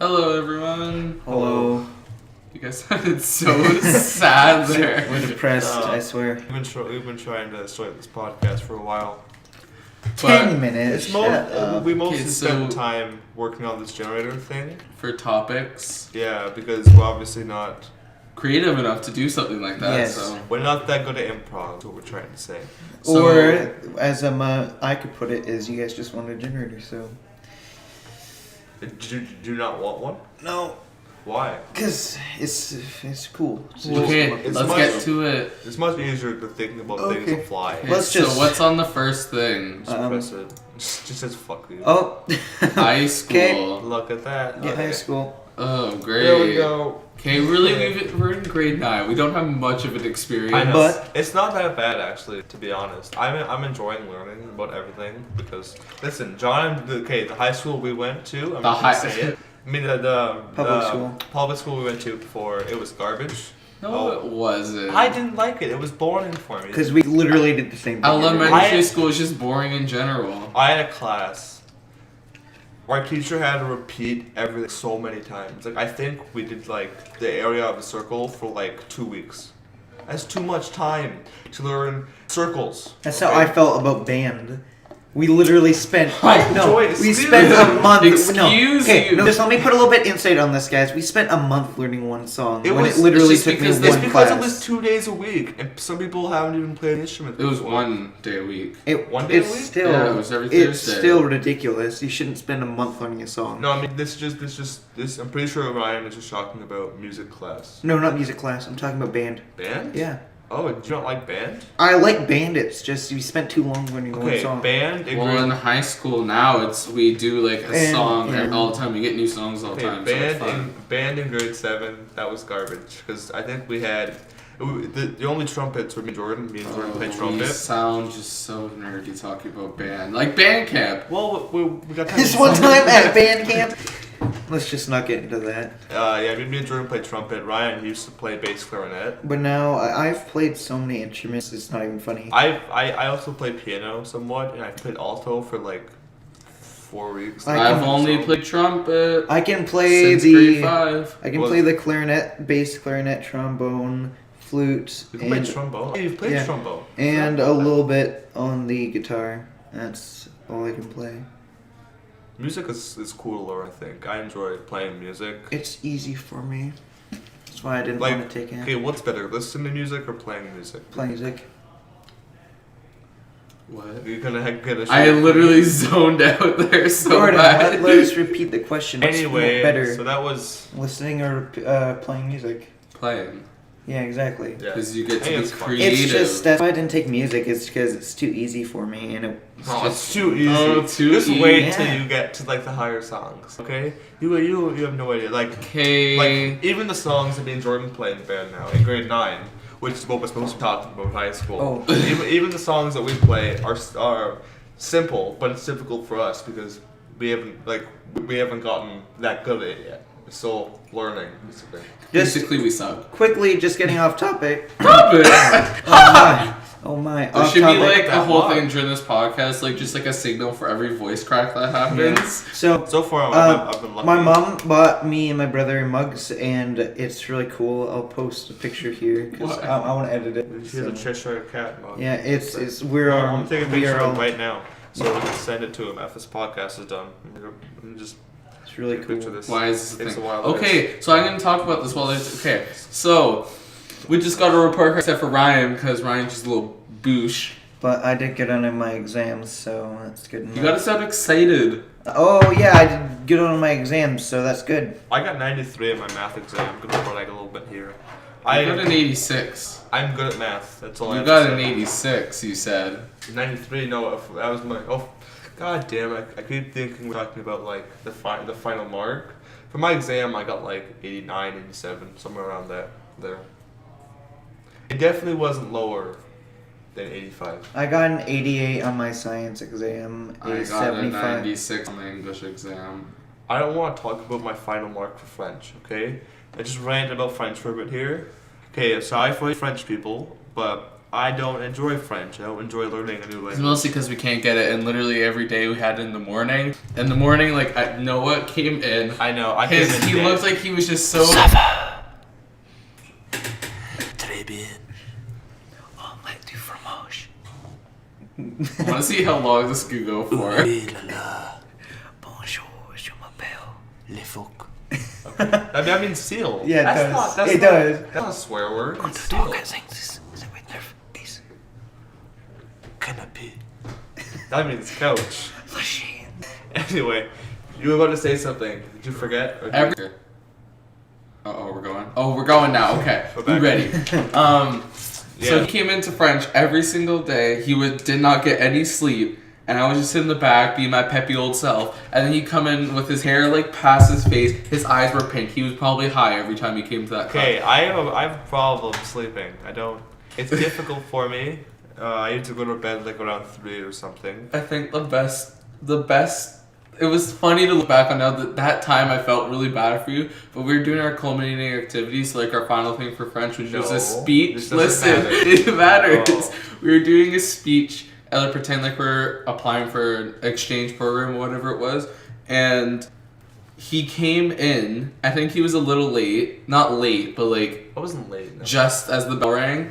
Hello, everyone. Hello. You guys sounded so sad there. We're depressed, I swear. We've been trying to start this podcast for a while. 10 minutes. We mostly Okay, spent so- time working on this generator thing. For topics, Yeah, because we're obviously not. creative enough to do something like that. Yes. So We're not that good at improv. Is what we're trying to say. Or, as I could put it, is you guys just want a generator, so. Do you not want one? No, Why? because it's cool. It's okay, It's let's much- get to it. It's much easier to think about things Okay. on fly. Okay, Let's so just- what's on the first thing? Just press it. Just says fuck you. Oh. High school. Okay. Look at that. Yeah, Okay. high school. Oh, great. There we go. Okay, we're in grade 9. We don't have much of an experience. I know. But- It's not that bad actually, to be honest. I'm enjoying learning about everything because listen, the high school we went to. I'm The not gonna high- say it. I mean the School. public school we went to before. It was garbage. No, it wasn't. I didn't like it. It was boring for me. Because we literally did the same thing. Elementary I- school is just boring in general. I had a class. Our teacher had to repeat everything so many times. Like I think we did like the area of a circle for like 2 weeks. That's too much time to learn circles. That's okay? how I felt about band. We literally spent I no. enjoy it. We Excuse spent a me. month. Excuse you. No, just let me put a little bit insight on this, guys. We spent a month learning one song It when was- it literally it's just took me because one It's because class. it was 2 days a week, and some people haven't even played an instrument. It was before. 1 day a week. One day a it's week? still, Yeah, it was every it's Thursday. still ridiculous. You shouldn't spend a month learning a song. No, I mean this. I'm pretty sure Ryan is just talking about music class. No, not music class. I'm talking about band. Band? Yeah. Oh, do you not like band? I like band. It's just we spent too long learning one Okay, song. band. Well, in high school now, we do like a And- song yeah. all the time. We get new songs all the time. Okay, so it's fun. band in grade 7. That was garbage because I think we had the only trumpets were me and Jordan. Me and Jordan played You trumpet. sound just so nerdy talking about band, like band camp. Well, we got time. This one time at band camp. Let's just not get into that. Yeah, me and Jordan played trumpet. Ryan he used to play bass clarinet. But now I've played so many instruments. It's not even funny. I also played piano somewhat, and I played alto for like 4 weeks. I've only played trumpet I can play since grade the. 5. I can Well- play the clarinet, bass clarinet, trombone, flute, You can play and, trombone. You've played yeah. trombone. and a little bit on the guitar. That's all I can play. Music is cooler, I think. I enjoy playing music. It's easy for me. That's why I didn't Like, want to take it. okay, what's better, listening to music or playing music? Play music. What? You're gonna get a I literally zoned out there so Gordon, bad. let us repeat the question. What's Anyway, better, so that was listening or playing music? Playing, Yeah, exactly. yeah. because you get to Hey, be it's fun. creative. It's just that's why I didn't take music. It's because it's too easy for me, and it's Oh, just it's too easy. too Just easy. wait till Yeah. you get to like the higher songs, okay? You have no idea. Like Okay. even the songs that me and Jordan play in the band now in grade 9, which is what we're supposed to be talking about in high school. Oh. even the songs that we play are simple, but it's difficult for us because we haven't gotten that good at it yet. We're still learning, basically. just Basically, we suck. quickly. Just getting off topic. Trumpet. Oh my! There Off should be topic. like a that whole lot. thing during this podcast, like just like a signal for every voice crack that happens. So So far, I've been lucky. my mom bought me and my brother mugs, and it's really cool. I'll post a picture here because What? I want to edit it. She has a So, Cheshire cat mug. yeah, it's we're I'm taking a we picture are of all, it right now, so we can send it to him after this podcast is done. Let me just It's really take a picture cool. of this. Why is this a Takes thing? a while. Okay, so I'm gonna talk about this while there's okay. So we just got a report except for Ryan because Ryan's just a little boosh. But I did good on my exams, so that's good enough. You gotta sound excited. Oh yeah, I did good on my exams, so that's good. I got 93 in my math exam. I'm gonna brag a little bit here. You got an 86. I'm good at math. That's all I You have got to an say. 86. You said. 93. No, that was my. Oh, god damn it! I keep thinking we're talking about like the final mark. For my exam, I got like 89, 87, somewhere around there. It definitely wasn't lower than 85. I got an 88 on my science exam. I got 75. a 96 on the English exam. I don't want to talk about my final mark for French, okay? I just rant about French for a bit here. Okay, sorry for the French people, but I don't enjoy French. I don't enjoy learning a new It's language. mostly because we can't get it, and literally every day we had it in the morning. In the morning, like Noah came in. I know. I He came in looked like he was just so. Très bien. Omelette du fromage. I want to see how long this could go for. Bonjour, je m'appelle Le Phoque. That means seal. Yeah, it that's does. Not, that's It not, does. That's not a swear word. It's seal. Canapé. That means couch. Anyway, you were about to say something. Did you forget? Or did you- We're going. Oh, we're going now. Okay, We're we back. ready. So Yeah. he came into French every single day. He did not get any sleep, and I was just in the back, being my peppy old self. And then he'd come in with his hair like past his face. His eyes were pink. He was probably high every time he came to that class. Okay, I have a problem sleeping. I don't. It's difficult for me. I used to go to bed like around 3 or something. I think the best. It was funny to look back on now that time I felt really bad for you, but we were doing our culminating activities, so like our final thing for French, which was a No, speech. this doesn't Listen, matter. it matters. No. We were doing a speech and like pretend like we're applying for an exchange program or whatever it was, and he came in. I think he was a little late, not late, but like I wasn't late. No. just as the bell rang,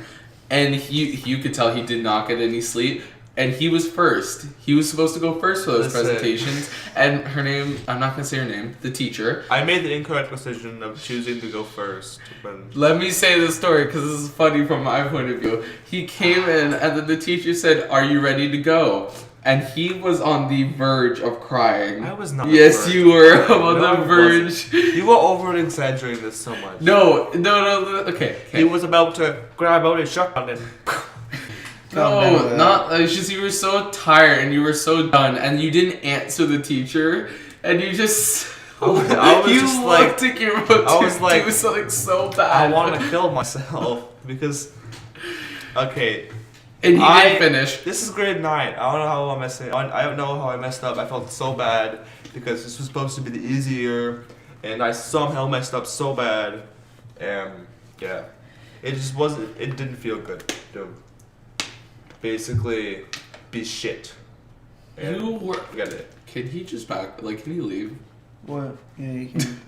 and you could tell he did not get any sleep. And he was first. He was supposed to go first for those Listen. presentations. And her name, I'm not going to say her name, the teacher. I made the incorrect decision of choosing to go first. But Let me say the story because this is funny from my point of view. He came in and then the teacher said, "Are you ready to go?" And he was on the verge of crying. I was not. Yes, you were on No, I the verge. You were over exaggerating this so much. No, okay. He was about to grab out his shotgun and. No, not. It's just you were so tired and you were so done, and you didn't answer the teacher, and you just. I was you just looked like you were about I to was like, do something so bad. I want to kill myself because. Okay, And he I- didn't finish. this is grade 9. I don't know how I'm messing. I don't know how I messed up. I felt so bad because this was supposed to be the easy year, and I somehow messed up so bad. And yeah, it just wasn't. It didn't feel good. To basically be shit. And You were. get it. Can he just back? Like, can he leave? What? Yeah, you can.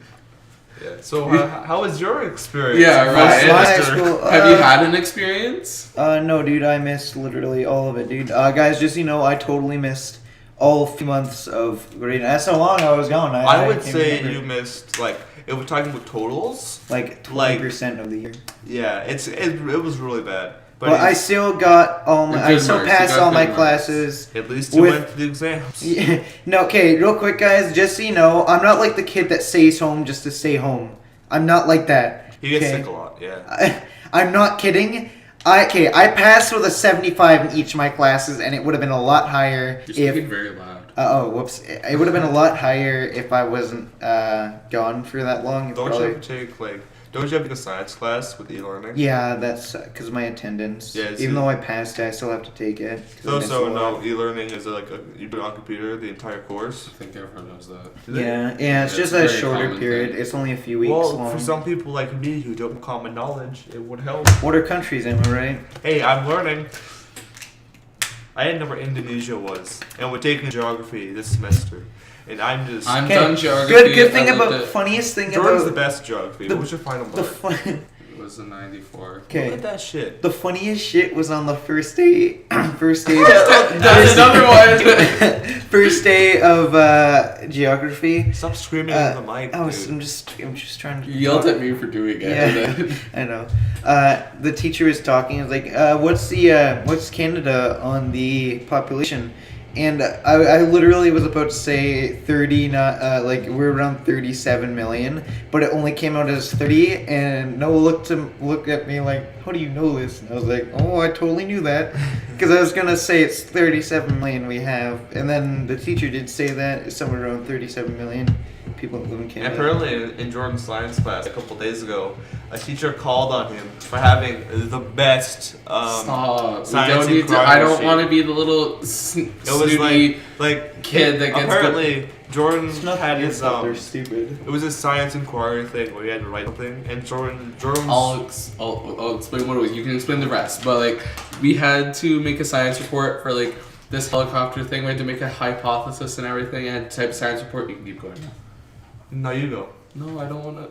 Yeah. So how was your experience? Yeah, right. My high Semester? school. Have you had an experience? No, dude, I missed literally all of it, dude. Guys, just so you know, I totally missed all 3 months of grade. That's how long I was gone. I would can't say remember. you missed like if we're talking about totals. Like 20% of the year. Yeah, it was really bad. But I still got all my. I Good still marks, you passed got all my good marks. classes. at least you with- went to the exams. Yeah. No, okay, real quick, guys. Just so you know, I'm not like the kid that stays home just to stay home. I'm not like that. He gets okay? sick a lot. Yeah. I'm not kidding. I passed with a 75 in each of my classes, and it would have been a lot higher You're if. speaking very loud. Whoops! It would have been a lot higher if I wasn't gone for that long. Don't Probably- you have to take like? Don't you have a science class with e-learning? Yeah, that's because of my attendance. Yeah, it's- Even though I passed it, I still have to take it. 'cause I missed a lot. No, e-learning is like you've been on computer the entire course. I think everyone knows that. Yeah, it's Yeah, just it's a a very shorter common period. thing. It's only a few weeks Well, long. for some people like me who don't have common knowledge, it would help. What are countries, am I right? Hey, I'm learning. I didn't know where Indonesia was, and we're taking geography this semester, and I'm just. I'm Okay, done geography. Good thing I looked about at- funniest thing Jordan's the about best geography. What was your final the mark? fun. It was a 94. Look Okay, at that shit. the funniest shit was on the first day. First day. That's another one. First day of geography. Stop screaming Uh, in the mic, I'm dude. just trying to. You yelled at me for doing it. Yeah, I know. The teacher was talking. It was like, what's Canada on the population? And I literally was about to say 30, not like we're around 37 million, but it only came out as 30. And Noah looked at me like, how do you know this? And I was like, oh, I totally knew that, because I was gonna say it's 37 million we have, and then the teacher did say that it's somewhere around 37 million. people that live in And Canada. apparently in Jordan's science class a couple days ago, a teacher called on him for having the best Stop. We science don't need to, inquiry I don't machine. want to be the little It was snooty like kid that gets apparently Jordan It's not had your his fault, they're stupid. it was a science inquiry thing where he had to write something, and Jordan's I'll explain what it was. You can explain the rest. But like, we had to make a science report for like this helicopter thing. We had to make a hypothesis and everything. And type science report. You can keep going now. no, you go. No, I don't want to.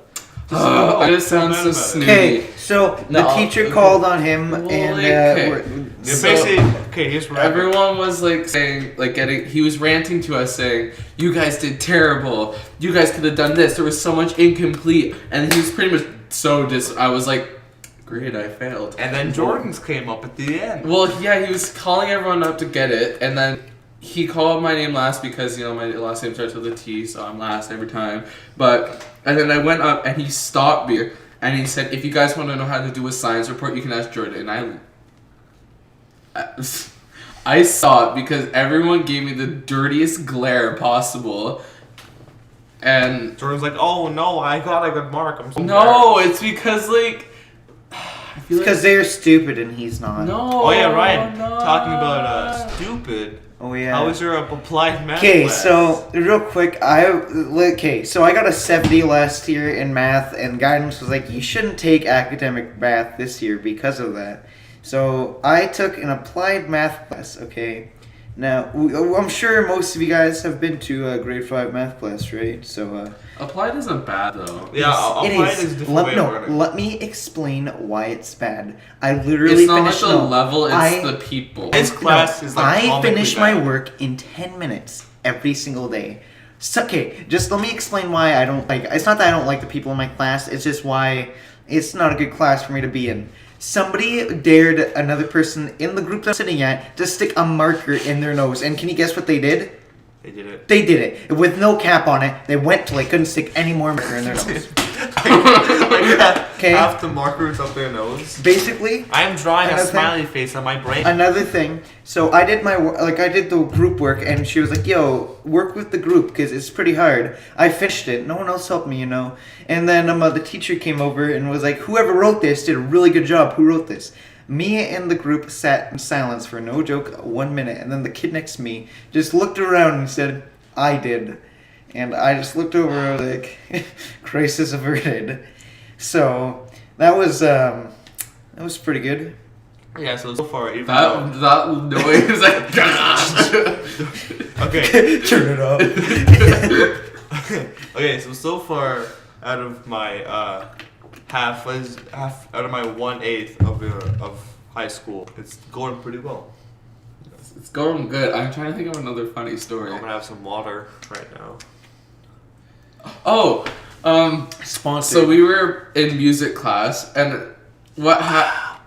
go. I just sound Feel so bad about it. snooty. Okay, so the No, teacher okay. called on him, Well, and okay. Yeah, So- basically, okay, here's what happened. Everyone was like saying, like he was ranting to us saying, you guys did terrible. You guys could have done this. There was so much incomplete. And he was pretty much so I was like, great, I failed. And then Jordan's came up at the end. Well, yeah, he was calling everyone up to get it. And then he called my name last because, my last name starts with a T, so I'm last every time. And then I went up and he stopped me. And he said, if you guys want to know how to do a science report, you can ask Jordan. And I saw it because everyone gave me the dirtiest glare possible. And Jordan's like, oh no, I got a good mark. I'm so no, embarrassed." it's because like I feel because they're stupid and he's not. no. Oh yeah, Ryan. no. Talking about stupid. Oh yeah. How was your applied math Okay, class? so real quick, I got a 70 last year in math, and guidance was like, you shouldn't take academic math this year because of that. So I took an applied math class. Okay, now I'm sure most of you guys have been to a grade 5 math class, right? So Applied isn't bad though. yeah, it applied is a different way of learning. let me explain why it's bad. I literally It's not like finished the level, it's I- the people. His class is like I comically finish my bad. work in 10 minutes every single day. So, okay, just let me explain why I don't like. It's not that I don't like the people in my class. It's just why it's not a good class for me to be in. Somebody dared another person in the group that I'm sitting at to stick a marker in their nose, and can you guess what they did? They did it. They did it with no cap on it. They went till they couldn't stick any more marker in their nose. Okay. Half the markers up their nose. Basically, I am drawing a Another thing- smiley face on my brain. another thing, so I did I did the group work, and she was like, yo, work with the group because it's pretty hard. I finished it. No one else helped me, And then the teacher came over and was like, whoever wrote this did a really good job. Who wrote this? Me and the group sat in silence for no joke 1 minute, and then the kid next to me just looked around and said, I did. And I just looked over like, crisis averted. So that was pretty good. Yeah, so far, even that noise like okay. Turn it off. Okay, so far out of my half out of my 1/8 of high school, it's going pretty well. It's going good. I'm trying to think of another funny story. I'm gonna have some water right now. Oh, Sponsored. so we were in music class, and what happened?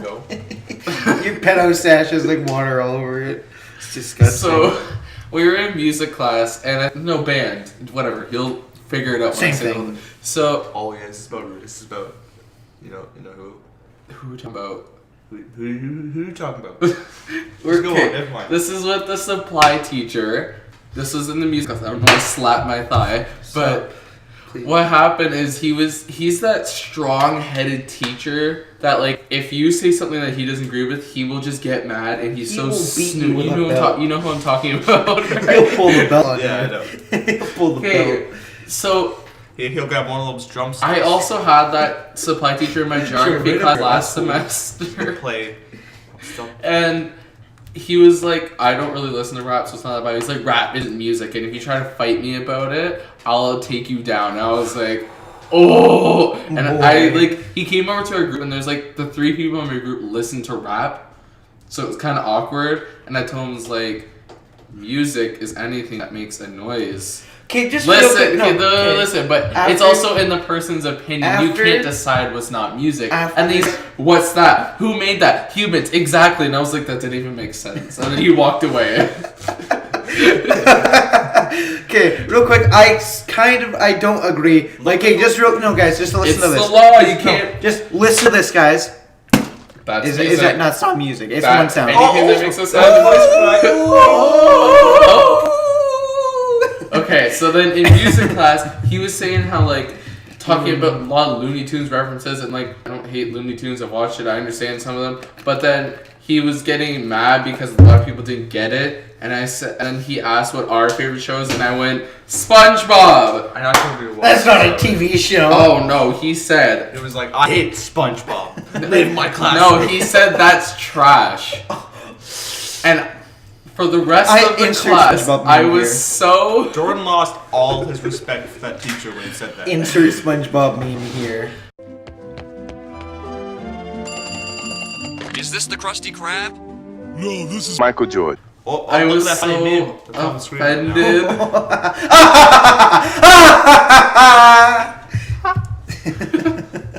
Go. Your pedo stash has like water all over it. It's disgusting. So we were in music class, and no band, whatever. You'll figure it out. Same when I say thing. it. So Oh yeah, this is about you know who are we talking about? who you talking about? We're go on, never mind. This is what the supply teacher. This was in the music class. I don't know. I slapped my thigh, but. Please. What happened is he's that strong-headed teacher that like if you say something that he doesn't agree with, he will just get mad and he's He so will beat you snooty. with a You belt. know who I'm talking about, He'll right? pull the belt on Yeah, I you. know. He'll pull the Okay, belt. so He'll grab one of those drumsticks. I also had that supply teacher in my geography rid of class her. last That's semester, play stuff. and he was like, I don't really listen to rap, so it's not that bad. He's like, rap isn't music, and if you try to fight me about it, I'll take you down. And I was like, oh, and I Boy. like he came over to our group, and there's like the 3 people in my group listen to rap, so it was kind of awkward. And I told him, I was like, music is anything that makes a noise. Okay, just Listen, real quick, okay, listen, but it's After- also in the person's opinion. You After- can't decide what's not music. After- And these, what's that? Who made that? Humans, exactly. And I was like, that didn't even make sense. And then he walked away. Okay, real quick, I don't agree. Like, hey, just guys, just listen It's to this. the law, you No, can't- just listen to this, guys. That's Is music. that not sound music? It's That- one sound. Anything that makes a sound. Oh, Okay, so then in music class, he was saying how like talking about a lot of Looney Tunes references and like I don't hate Looney Tunes. I've watched it. I understand some of them, but then he was getting mad because a lot of people didn't get it. And I said, and he asked what our favorite show is, and I went SpongeBob. I told you That's not a TV show. Oh no, he said. It was like I hate SpongeBob. Leave my class. No, he said that's trash. And for the rest of the insert class, SpongeBob I meme was here. so. Jordan lost all his respect for that teacher when he said that. Insert SpongeBob meme here. Is this the Krusty Krab? No, this is Michael Jordan. Oh, I look was at that funny so meme that's on the screen right now. offended.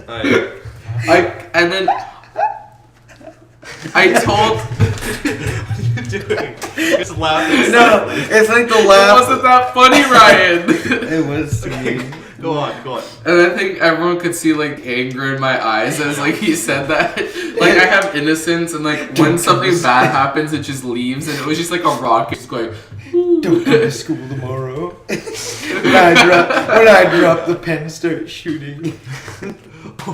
Alright. And then I told. What are you doing? Just laughing. No, it's like the It laugh. wasn't that funny, Ryan. It was to me. Go on. And I think everyone could see like anger in my eyes as like he said that. Like I have innocence and like when something bad happens it just leaves and it was just like a rocket just going. Don't go to school tomorrow. when I drop the pen, start shooting.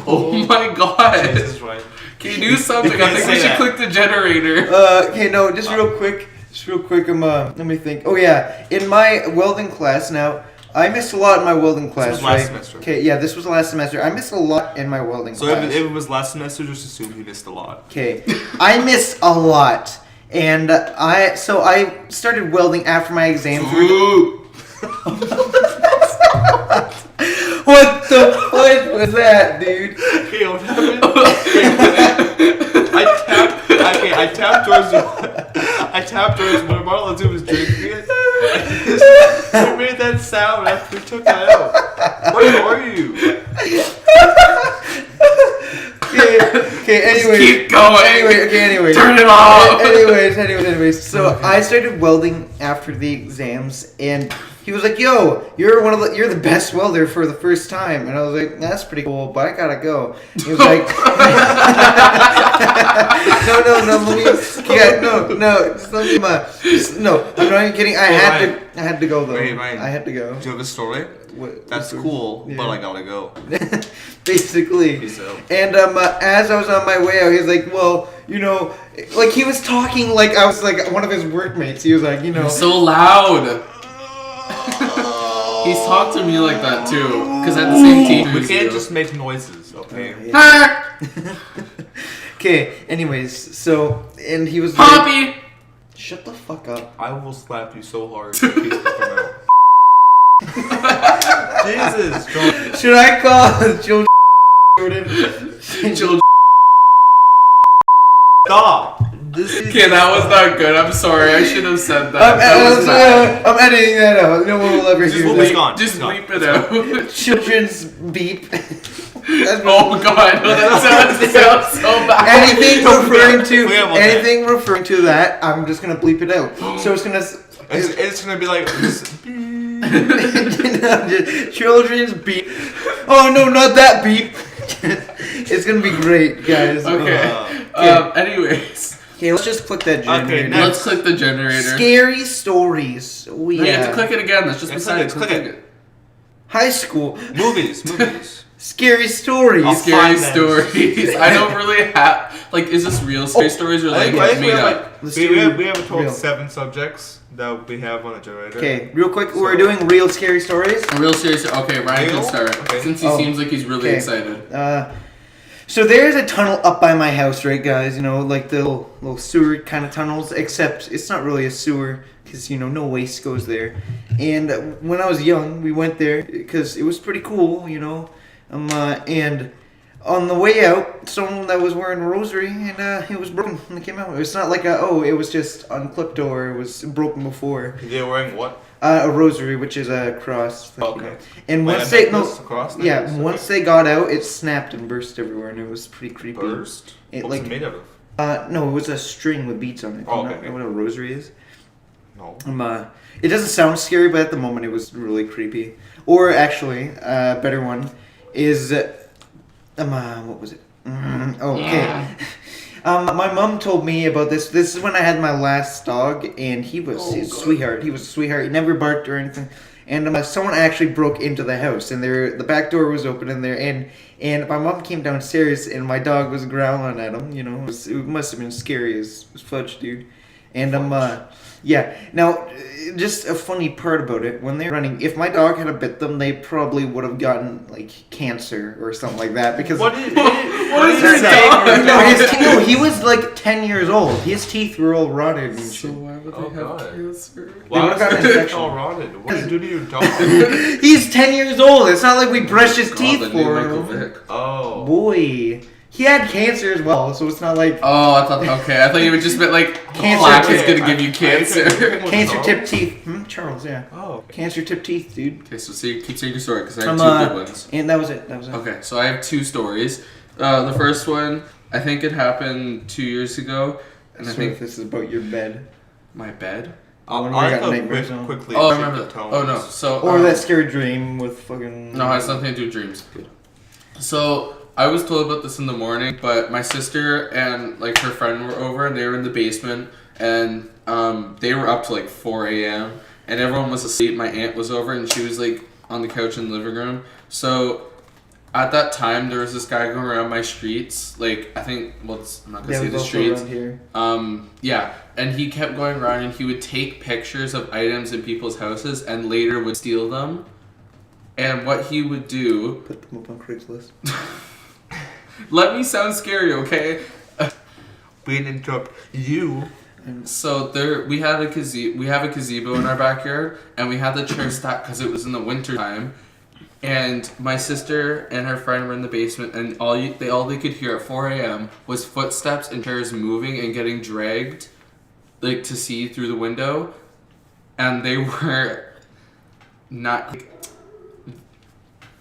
Oh my god. Jesus, right. Can you do something? You I can't think we say should that. click the generator. Okay, no, just real quick. Let me think. Oh yeah, in my welding class now, I missed a lot in my welding class. was last right? semester. Okay, yeah, this was last semester. I missed a lot in my welding So class. if it was last semester, just assume he missed a lot. Okay, I missed a lot, and I started welding after my exams. What the fuck was that, dude? Okay, what happened? I tapped towards when Marlon was drinking it. He made that sound after we took it out. Where are you? Okay, anyways. Keep going. Anyways. Turn it off. Anyways. So I started welding after the exams, and he was like, "Yo, you're the best welder for the first time," and I was like, "That's pretty cool, but I gotta go." He was like, "No, I'm not even kidding. I had to go though. Wait, Ryan. I had to go." Do you have a story? What- That's what- cool, yeah. but I gotta go. Basically. Peace out. And as I was on my way out, he was like, "Well, like he was talking like I was like one of his workmates." He was like, You're so loud. He's talked to me like that too, because at the same team. We can't just make noises, okay? Okay. Anyways, so and he was Poppy. like, "Shut the fuck up." I will slap you so hard. Your teeth will come out. Jesus, Jordan. Should I call Jill Jordan? Jill. Stop. Okay, that was not good. I'm sorry. I should have said that. That was bad. I'm editing that out. No one will ever Just hear will that. be gone. Just It's gone. bleep it out. Children's beep. Oh god, that sounds so bad. Anything referring to We have one anything referring to that, I'm just gonna bleep it out. So it's gonna. It's gonna be like. Children's beep. Oh no, not that beep. It's gonna be great, guys. Okay. Anyways, Okay, let's just click that generator. next. let's click the generator. Scary stories. We You have to have click it again. That's just Yeah, beside click it, click it. high school. Movies. Scary stories. I'll Scary find them. stories. I don't really have like. Is this real scary stories or I like think we made have up? Let's we do have a total real. of 7 subjects that we have on a generator. Okay, real quick, we're So- doing real scary stories. A real serious. Okay, Ryan Real? can start Okay. since he Oh, seems like he's really okay. excited. So there's a tunnel up by my house, right, guys? Like the little sewer kind of tunnels, except it's not really a sewer because no waste goes there. And when I was young, we went there because it was pretty cool, and on the way out, someone that was wearing a rosary and it was broken when it came out. It's not like it was just unclipped or it was broken before. They were wearing what? A rosary, which is a cross. thing, Okay. And Like once a they necklace across yeah, necklace? once they got out, it snapped and burst everywhere, and it was pretty creepy. Burst? It, What's like- it made out of? No, it was a string with beads on it. Oh, You okay. know what a rosary is? No. It doesn't sound scary, but at the moment it was really creepy. Or actually, a better one is what was it? Okay. My mom told me about this. This is when I had my last dog, and he was a sweetheart. He was a sweetheart. He never barked or anything. and someone actually broke into the house, and the back door was open in there, and my mom came downstairs, and my dog was growling at him. You know, it must have been scary as fudge, dude. And yeah. Now, just a funny part about it, when they're running, if my dog had bit them, they probably would have gotten like cancer or something like that. Because What is your that? dog? no, he was like 10 years old. His teeth were all rotted and So shit. why would they Oh, have God. cancer? Why would've gotten an was it infection. all rotted? What did you do to your dog? He's 10 years old. It's not like we brushed his God, teeth the new for Michael him. Vick. Oh. Boy, he had cancer as well, so it's not like Oh, I thought okay. I thought you would just meant like Cancer. plaque is Okay, gonna give you I cancer. couldn't- cancer Oh. tip teeth. Charles, yeah. Oh. Cancer tip teeth, dude. Okay, so keep saying your story because I have two good ones. And that was it. That was it. Okay, so I have two stories. The first one, I think it happened 2 years ago, and I So think if this is about your bed. my bed. When we I got thought nightmares on. quickly. Oh, I change remember the that. Oh no, tones. so Or that scary dream with fucking. no, it has nothing to do with dreams. So I was told about this in the morning, but my sister and like her friend were over, and they were in the basement, and they were up to like 4 a.m. and everyone was asleep. My aunt was over, and she was like on the couch in the living room. So at that time, there was this guy going around my streets. Like I think, I'm not gonna That say was the also streets. around here. Yeah, and he kept going around, and he would take pictures of items in people's houses, and later would steal them. And what he would do. Put them up on Craigslist. Let me sound scary, okay? We didn't interrupt you. So we have a gazebo in our backyard, and we had the chair stacked because it was in the winter time. And my sister and her friend were in the basement, and all they could hear at 4 a.m. was footsteps and chairs moving and getting dragged, like to see through the window, and they were not.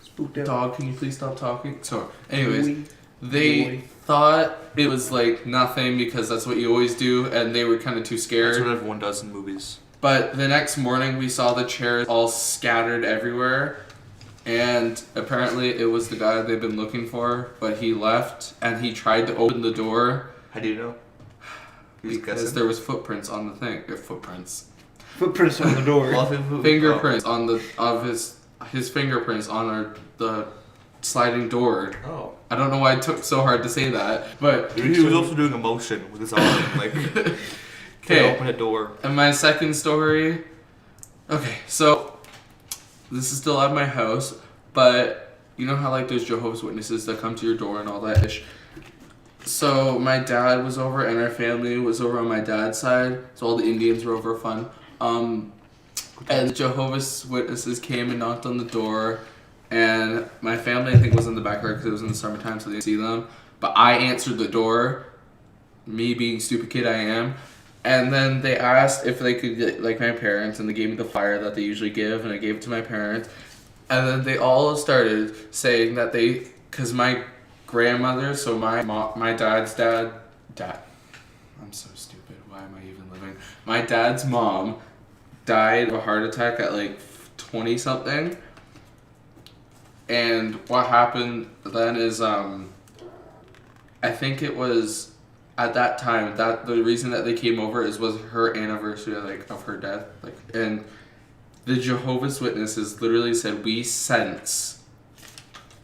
Spooked out. Dog, can you please stop talking? So, anyways. Boy. They Boy. thought it was like nothing because that's what you always do, and they were kind of too That's scared. what everyone does in movies. But the next morning, we saw the chairs all scattered everywhere, and apparently it was the guy they've been looking for. But he left, and he tried to open the door How do you know? He's because guessing. there was footprints on the thing. Footprints, Footprints on the door. Well, if- fingerprints on his fingerprints on the sliding door. Oh. I don't know why it took so hard to say that, but He was also doing a motion with his arm, like, Okay. okay, open a door. And my second story. Okay, so this is still at my house, but you know how like there's Jehovah's Witnesses that come to your door and all that ish. So my dad was over and our family was over on my dad's side. So all the Indians were over fun. And the Jehovah's Witnesses came and knocked on the door, and my family I think was in the backyard because it was in the summertime, so they didn't see them. But I answered the door, me being stupid kid I am. And then they asked if they could get like my parents, and they gave me the flyer that they usually give, and I gave it to my parents. And then they all started saying that because my grandmother, so my dad's dad, I'm so stupid. Why am I even living? My dad's mom died of a heart attack at like 20 something. And what happened then is I think it was at that time that the reason that they came over was her anniversary of her death, and the Jehovah's Witnesses literally said we sense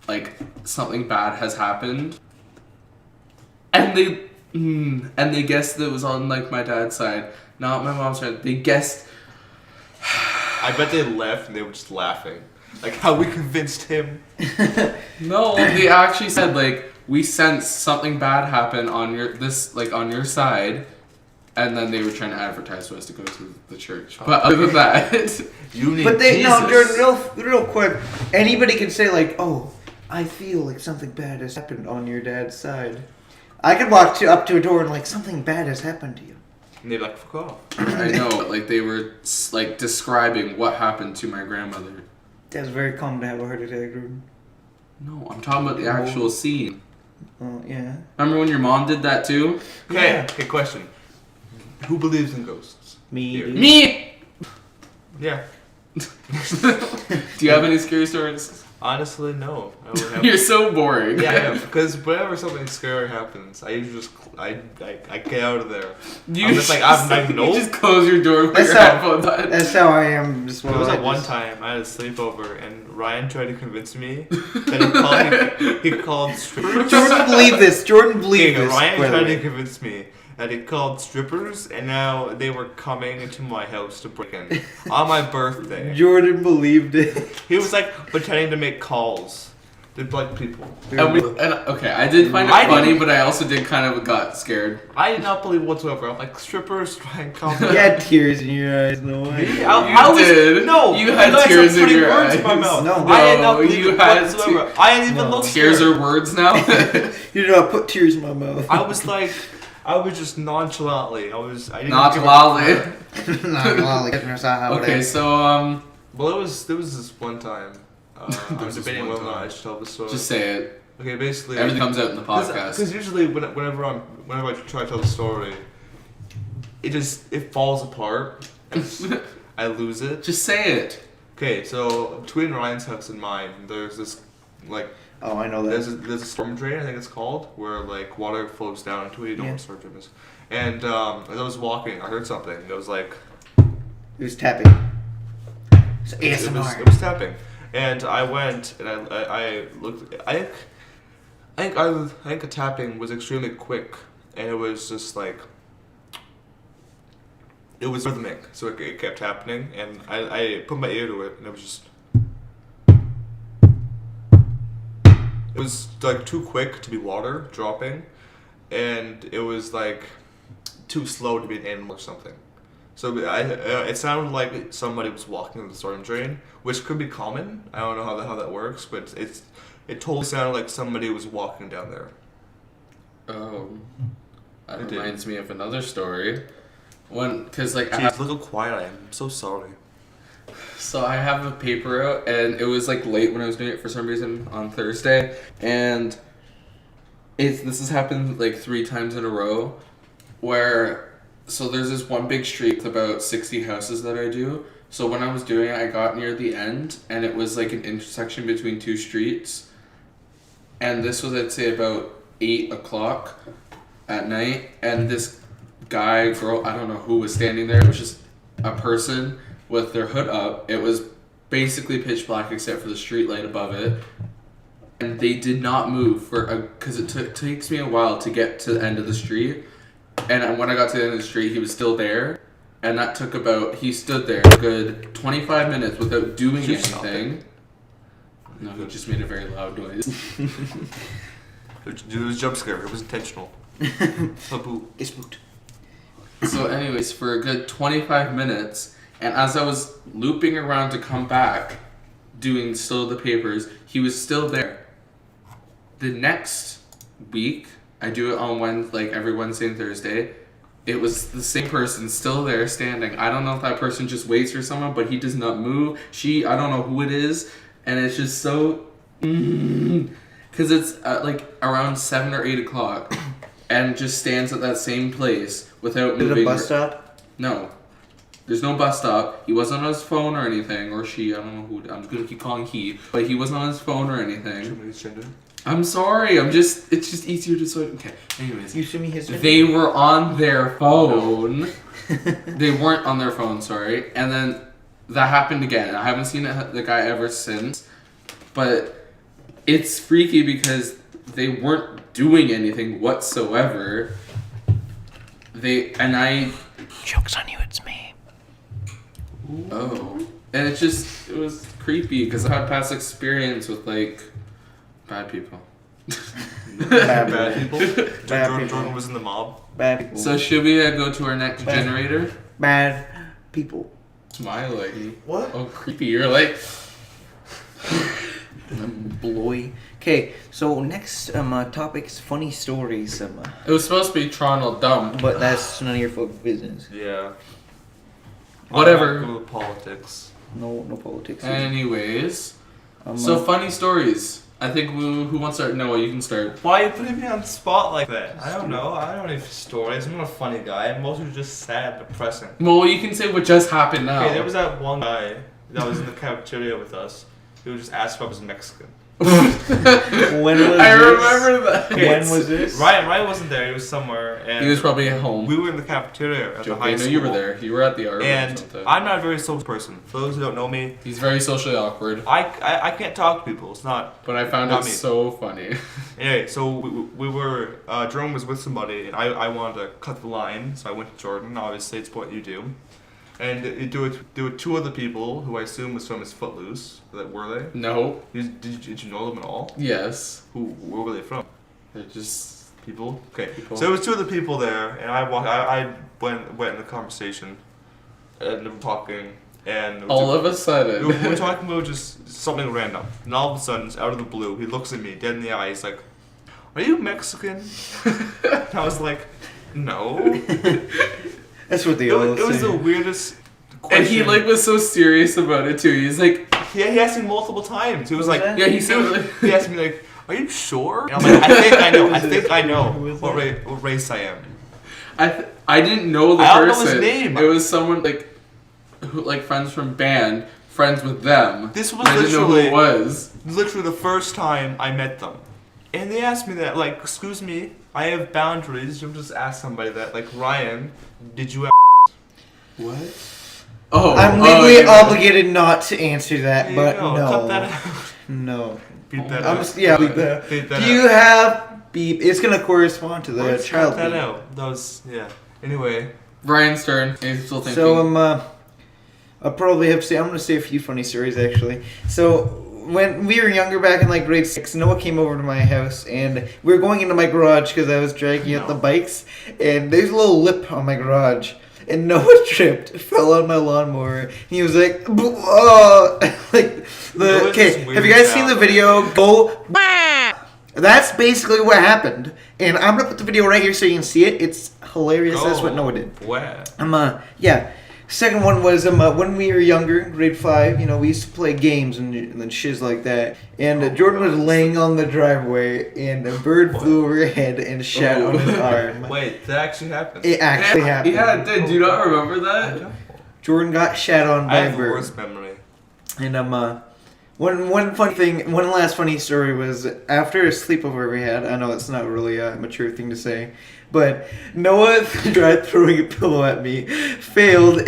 like something bad has happened, and they guessed that it was on like my dad's side, not my mom's side. They guessed. I bet they left and they were just laughing. Like how we convinced him. No, they actually said like we sense something bad happen on your side, and then they were trying to advertise to us to go to the church. But other than that, You need But they Jesus. no, Jordan, real quick. Anybody can say like, "Oh, I feel like something bad has happened on your dad's side." I could walk up to a door and like something bad has happened to you. And they're like, fuck off. I know, like they were like describing what happened to my grandmother. That's very common to have a heart attack, Jordan. No, I'm talking about the actual scene. Oh yeah. Remember when your mom did that too? Okay, Yeah. okay, question. Who believes in ghosts? Me. Here. dude. Me. Yeah. Do you have any scary stories? Honestly, no. I would have. You're so boring. Yeah, I am. Because whenever something scary happens, I usually just I get out of there. I'm just like I'm like you nope. just close your door, put That's your how- headphones on. That's how I am. Just There was I at one just- time I had a sleepover and Ryan tried to convince me that he called strippers. Jordan believed this. Jordan believed Okay, this. Ryan by the tried way. to convince me that he called strippers and now they were coming into my house to break in on my birthday. Jordan believed it. He was like pretending to make calls to like people. Okay, I did find it I funny, didn't- but I also did kind of got scared. I did not believe whatsoever. I'm like strippers trying to come. You had tears in your eyes. No way. I was, did. No, You had I tears in putting your words in my eyes. mouth. No. I did not No, believe you it had whatsoever. I didn't even No. look Tears scared. are words now. You did not put tears in my mouth. I was like, I was just nonchalantly. I didn't Not give a lolly. crap. Okay, so Well, there was this one time. I There was was this debating one whether or not time. I should tell the story. just say it. Okay, basically Everything comes out in the podcast. Because usually whenever I try to tell the story, it falls apart. And I lose it. Just say it. Okay, so between Ryan's house and mine, there's this like Oh, I know there's that. a storm drain, I think it's called, where like water flows down into it. You know Yeah. what a storm drain is. And as I was walking, I heard something. It was like It was tapping. It's it ASMR. was tapping, and I went and I looked. I think the tapping was extremely quick, and it was just like it was rhythmic, so it kept happening, and I put my ear to it, and it was just. It was like too quick to be water dropping, and it was like too slow to be an animal or something. So it sounded like somebody was walking in the storm drain, which could be common. I don't know how that works, but it totally sounded like somebody was walking down there. Oh, that It did. reminds me of another story. Cause like I Jeez, have, look how quiet I am. I'm so sorry. so I have a paper out, and it was like late when I was doing it for some reason on Thursday, and this has happened like 3 times in a row, where so there's this one big street with about 60 houses that I do. So when I was doing it, I got near the end, and it was like an intersection between 2 streets, and this was I'd say about 8 o'clock at night, and this girl, I don't know who was standing there. It was just a person with their hood up. It was basically pitch black except for the street light above it, and they did not move because it takes me a while to get to the end of the street. And when I got to the end of the street, he was still there, and that took he stood there a good 25 minutes without doing Did you stop anything. No, he just made a very loud noise. It was a jump scare. It was intentional. Taboo. It's spooked. So anyways, for a good 25 minutes, and as I was looping around to come back, doing still the papers, he was still there. The next week, I do it on Wednesday, like every Wednesday and Thursday, it was the same person still there standing. I don't know if that person just waits for someone, but he does not move. I don't know who it is, and it's just so... Because it's like around 7 or 8 o'clock, and just stands at that same place without Is moving. it a bus stop? No. There's no bus stop. He wasn't on his phone or anything, or she, I don't know who, I'm gonna keep calling he, but he wasn't on his phone or anything. Somebody's gender. I'm sorry, it's just easier to sort, okay, anyways. You send me his. They were on their phone. They weren't on their phone, sorry, and then that happened again. I haven't seen the guy ever since, but it's freaky because they weren't doing anything whatsoever. Joke's on you, it's me. Oh. And it was creepy because I had past experience with, like, bad people. Bad people. Bad Jordan, people. Jordan was in the mob. Bad people. So should we go to our next Bad. generator? Bad people. Smiling. What? Oh, creepy. You're like... Bloy. Okay, so next topic is funny stories. It was supposed to be Toronto dumb. But that's none of your fucking business. Yeah. Whatever. I'm not good with politics. No politics. here. Anyways. Um, So, funny stories. I think who wants to start? Noah, you can start. Why are you putting me on the spot like that? I don't know. I don't have stories. I'm not a funny guy. Most are just sad, depressing. Well, you can say what just happened now. Okay, there was that one guy that was in the cafeteria with us. he would just ask if I was Mexican. When was I this? remember that. When was this? Ryan wasn't there. He was somewhere, and He was probably at home. we were in the cafeteria at the Joking. high I know school. you were there. You were at the art room or And something. I'm not a very social person. For those who don't know me, He's very socially awkward, I can't talk to people. It's not. but I found Not it me. so funny. Anyway, so we were Jordan was with somebody, and I wanted to cut the line, so I went to Jordan. Obviously, it's what you do. And there were two other people who I assume was from his Footloose. Were they? No. Did you know them at all? Yes. Where were they from? They're just People. Okay. people. So there was two other people there, and I went in the conversation, and they were talking, and all of a sudden. we were talking about just something random, and all of a sudden, out of the blue, he looks at me dead in the eye. He's like, "Are you Mexican?" And I was like, "No." That's what they It all was say. the weirdest question. And he like was so serious about it too. He's like, he asked me multiple times. He was like, that? yeah, he said, he asked me like, "Are you sure?" And I'm like, "I think I know. I think I know what race I am." I didn't know the I don't know person. his name. It was someone who friends from band, friends with them. This was I didn't know who literally- it was. Literally the first time I met them, and they asked me that, like, "Excuse me, I have boundaries." You just ask somebody that, like, Ryan, did you have? What? Oh, I'm oh, legally yeah. obligated not to answer that, There you but go. no. Cut that out. No. Beat that I'm out. just, yeah, bleep that. Beat that Do out. you have beep? It's gonna correspond to the Let's child cut that beep. out. That was yeah. Anyway, Ryan's turn. He's still thinking. So I'll probably have to say I'm gonna say a few funny stories actually. So when we were younger, back in like grade 6, Noah came over to my house and we were going into my garage because I was dragging out the bikes, and there's a little lip on my garage. And Noah tripped, fell on my lawnmower. And he was like, "Oh!" Like Noah's okay. this weird Have you guys seen the child. video? Go. That's basically what happened, and I'm gonna put the video right here so you can see it. It's hilarious. That's what Noah did. Wow. Yeah. Second one was when we were younger, grade 5. You know, we used to play games and shiz like that. And Jordan was laying on the driveway, and a bird flew overhead and shat on his arm. Wait, that actually happened. It actually happened. Yeah, it did. Do you not remember I that? don't. Jordan got shat on I by a have the bird. worst memory. And one funny thing, one last funny story was after a sleepover we had. I know it's not really a mature thing to say, but Noah tried throwing a pillow at me, failed.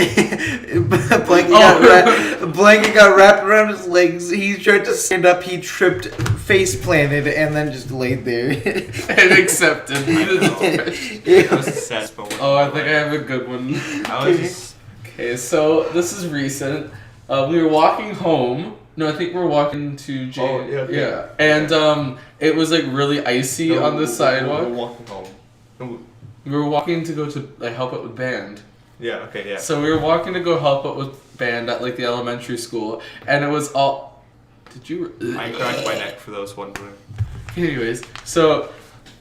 Blanket got wrapped around his legs. He tried to stand up. He tripped, face planted, and then just laid there. And accepted. That was the saddest moment. Oh, I think I have a good one. I was just. Okay, so this is recent. We were walking home. No, I think we were walking to Jay. Oh, yeah, okay. Yeah. And it was like really icy on the We're sidewalk. walking home. No, We were walking to go to like help out with band. Yeah. Okay. Yeah. So we were walking to go help out with band at like the elementary school, and it was all. Did you? I cracked my neck for those wondering. Anyways, so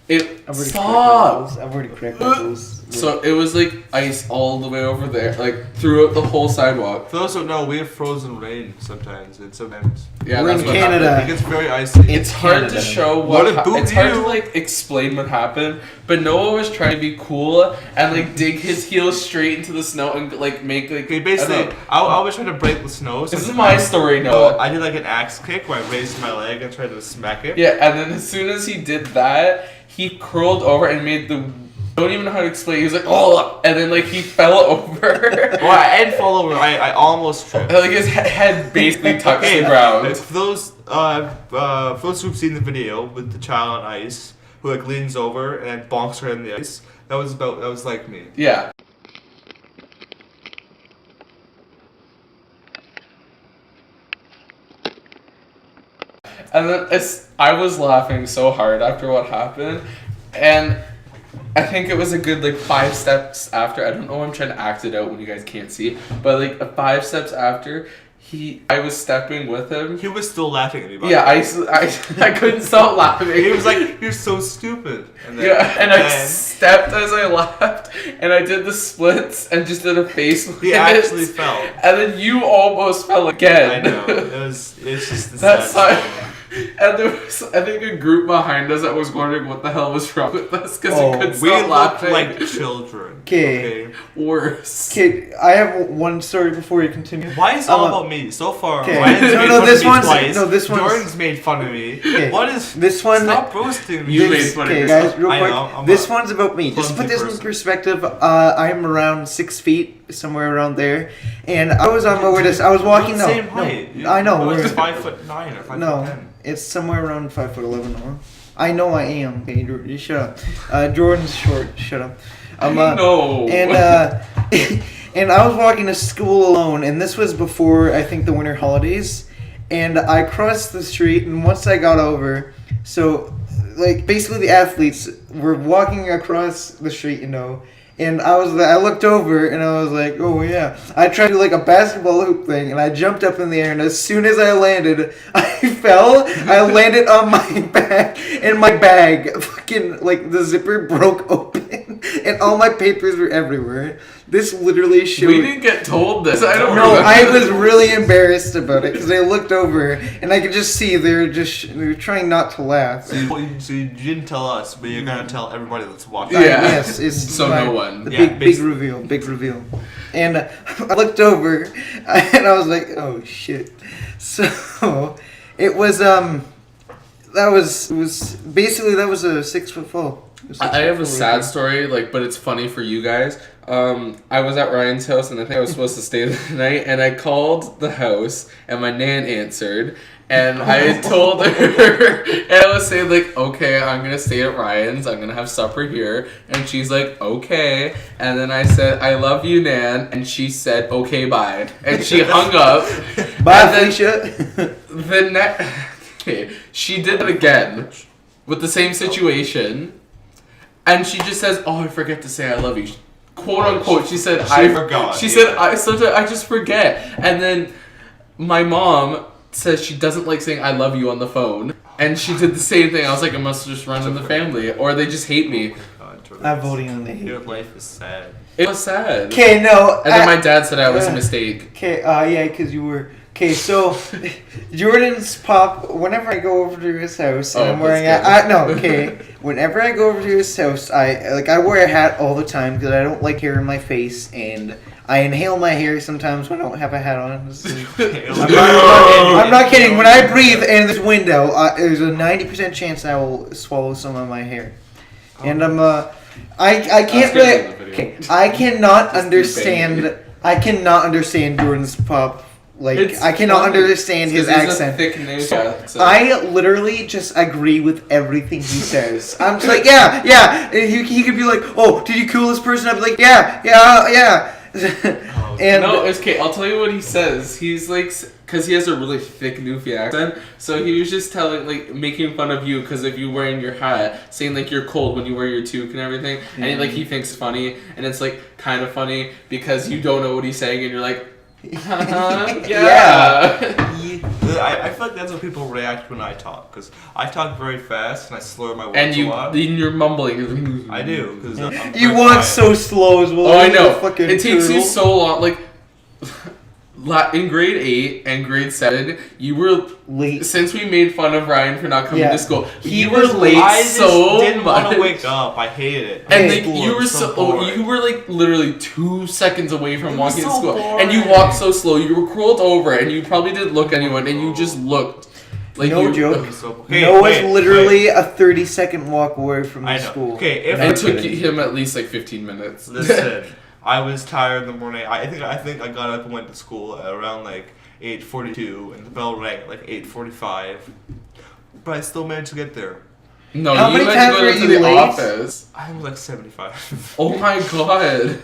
it I've already stop. I've already cracked those. So it was like ice all the way over there, like throughout the whole sidewalk. For those who don't know, we have frozen rain sometimes, and sometimes Yeah, We're that's in what Canada. happened. it gets very icy. It's hard to Canada. show What what. about It's hard to you? like explain what happened. But Noah was trying to be cool and like dig his heels straight into the snow and like make like. Okay, I basically, don't know. I was trying to break the snow. So This is my story, Noah. I did like an axe kick where I raised my leg and tried to smack it. Yeah, and then as soon as he did that, he curled over and made the. Don't even know how to explain. He was like, "Oh!" and then like he fell over. Well, I didn't fall over. I almost tripped. Like his head basically touched Okay, the ground. For those who've seen the video with the child on ice who like leans over and bonks her in the ice, that was like me. Yeah. And then I was laughing so hard after what happened, and I think it was a good like 5 steps after. I don't know. I'm trying to act it out when you guys can't see, but like 5 steps after, I was stepping with him. He was still laughing at me. By Yeah, the way. I couldn't stop laughing. He was like, "You're so stupid." And then, Yeah, and I stepped as I laughed, and I did the splits and just did a face. he actually fell. And then you almost fell again. I know. It's just the That's saddest how. moment. And there was, I think, a group behind us that was wondering what the hell was wrong with us because Oh, we couldn't We stop looked laughing. like children. Okay. Worse. Okay, I have one story before you continue. Why is it all about me? So far, Okay. Ryan's No, made no, fun this of me one's- twice. no, this one's- Jordan's made fun of me. Okay. What is... This one... Stop roasting me. You made fun of Okay, yourself. guys, real I quick. know, I'm This a one's about me. Just to put clumsy this in person. perspective. I'm around 6 feet, somewhere around there, and I was on my way to. I was walking. Same No, height. no, I know. It's we're- 5'9" or 5'10". No, it's somewhere around 5'11". No? I know I am. Okay, you shut up. Jordan's short. Shut up. No. And and I was walking to school alone, and this was before I think the winter holidays, and I crossed the street, and once I got over, so like basically the athletes were walking across the street, and I looked over and I was like, oh yeah. I tried to do like a basketball hoop thing, and I jumped up in the air, and as soon as I landed, I fell. I landed on my back, and my bag, fucking like the zipper broke open, and all my papers were everywhere. This literally showed. We didn't get told this. I don't No, remember. I was really embarrassed about it because I looked over and I could just see they were trying not to laugh. So you didn't tell us, but you're gonna tell everybody that's watching. Yeah. Yes, it's So my- no one. The Yeah, big basically. big reveal. And I looked over and I was like, oh shit. So it was that was a 6 foot fall. It was I have a 6 foot sad fall. story, but it's funny for you guys. I was at Ryan's house, and I think I was supposed to stay the night, and I called the house, and my nan answered, and I told her, and I was saying, okay, I'm gonna stay at Ryan's, I'm gonna have supper here, and she's like, okay, and then I said, I love you, Nan, and she said, okay, bye, and she hung up. Bye, And then- Felicia. Okay, she did it again with the same situation, and she just says, "Oh, I forget to say I love you." Quote unquote. She said, "I forgot, She yeah. said, "I sometimes I just forget." And then my mom says she doesn't like saying "I love you" on the phone, and she did the same thing. I was like, "It must just run in the family, or they just hate me." I'm voting on the hate. Your life is sad. It was sad. Okay, no. And then my dad said I was a mistake. Okay, yeah, because you were. Okay, so Jordan's pop. Whenever I go over to his house, and Oh, I'm wearing that's good. okay. Whenever I go over to his house, I wear a hat all the time because I don't like hair in my face, and I inhale my hair sometimes when I don't have a hat on. I'm not kidding. When I breathe in this window, there's a 90% chance I will swallow some of my hair, and I can't That's good really. in the video. Okay, I cannot Just understand. bang. I cannot understand Jordan's pop. It's I cannot funny. understand his Because he's a accent. thick nose, so- I literally just agree with everything he says. I'm just like, yeah. And he could be like, oh, did you cool this person? I'd be like, yeah. And No, it's okay. I'll tell you what he says. He's like, because he has a really thick Newfie accent. So he was just making fun of you because of you wearing your hat, saying like you're cold when you wear your toque and everything. And he thinks funny, and it's like kind of funny because you don't know what he's saying, and you're like, yeah. I feel like that's how people react when I talk, because I talk very fast and I slur my words And a lot. you're mumbling. I do, because you walk so slow as well. Oh, I You're know. a fucking It takes you turtle. so long. Like in grade 8 and grade 7, you were late. Since we made fun of Ryan for not coming Yeah. to school, He you were was late I just so didn't want much. to wake up. I hated it. And Hey, like you were boring. you were like literally 2 seconds away from It was walking to so school, and you boring. walked so slow. You were curled over, and you probably didn't look at anyone, and you just looked like No you. joke. Hey, Noah's wait, literally a 30-second walk away from I the know. school. Okay, if It Not took kidding. him at least like 15 minutes. Listen, I was tired in the morning. I think I got up and went to school at around like 8:42, and the bell rang at like 8:45. But I still managed to get there. No, How you many had times to were go to you the late? office. I was like 75. Oh my god.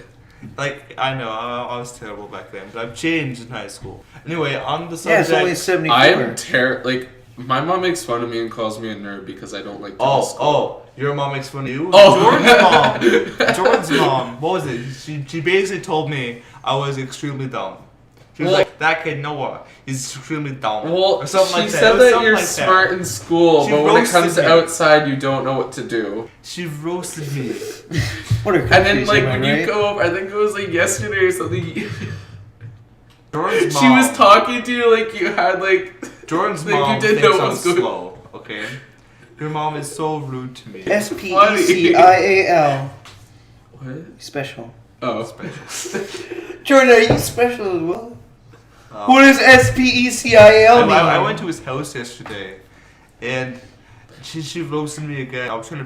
Like, I know, I was terrible back then, but I've changed in high school. Anyway, on the Yeah, subject... it's only 74. I'm my mom makes fun of me and calls me a nerd because I don't like to go to school. Your mom makes fun of you? Oh. Jordan's mom, what was it? She basically told me I was extremely dumb. She was Well- like, that kid Noah is extremely dumb. Well, or something she like that. said It was that something you're like smart that. in school, She but when it comes roasted to me. outside, you don't know what to do. She roasted me. What a And then, country, like, am I when right? you go over, I think it was like yesterday or something, Jordan's she was mom- talking to you like you had like Jordan's Like, you mom did thinks know it I'm was good. slow. Okay. Your mom is so rude to me. SPECIAL. What? Special. Oh. Jordan, are you special as well? Um, What does SPECIAL mean? I went to his house yesterday, and she roasted me again. I was trying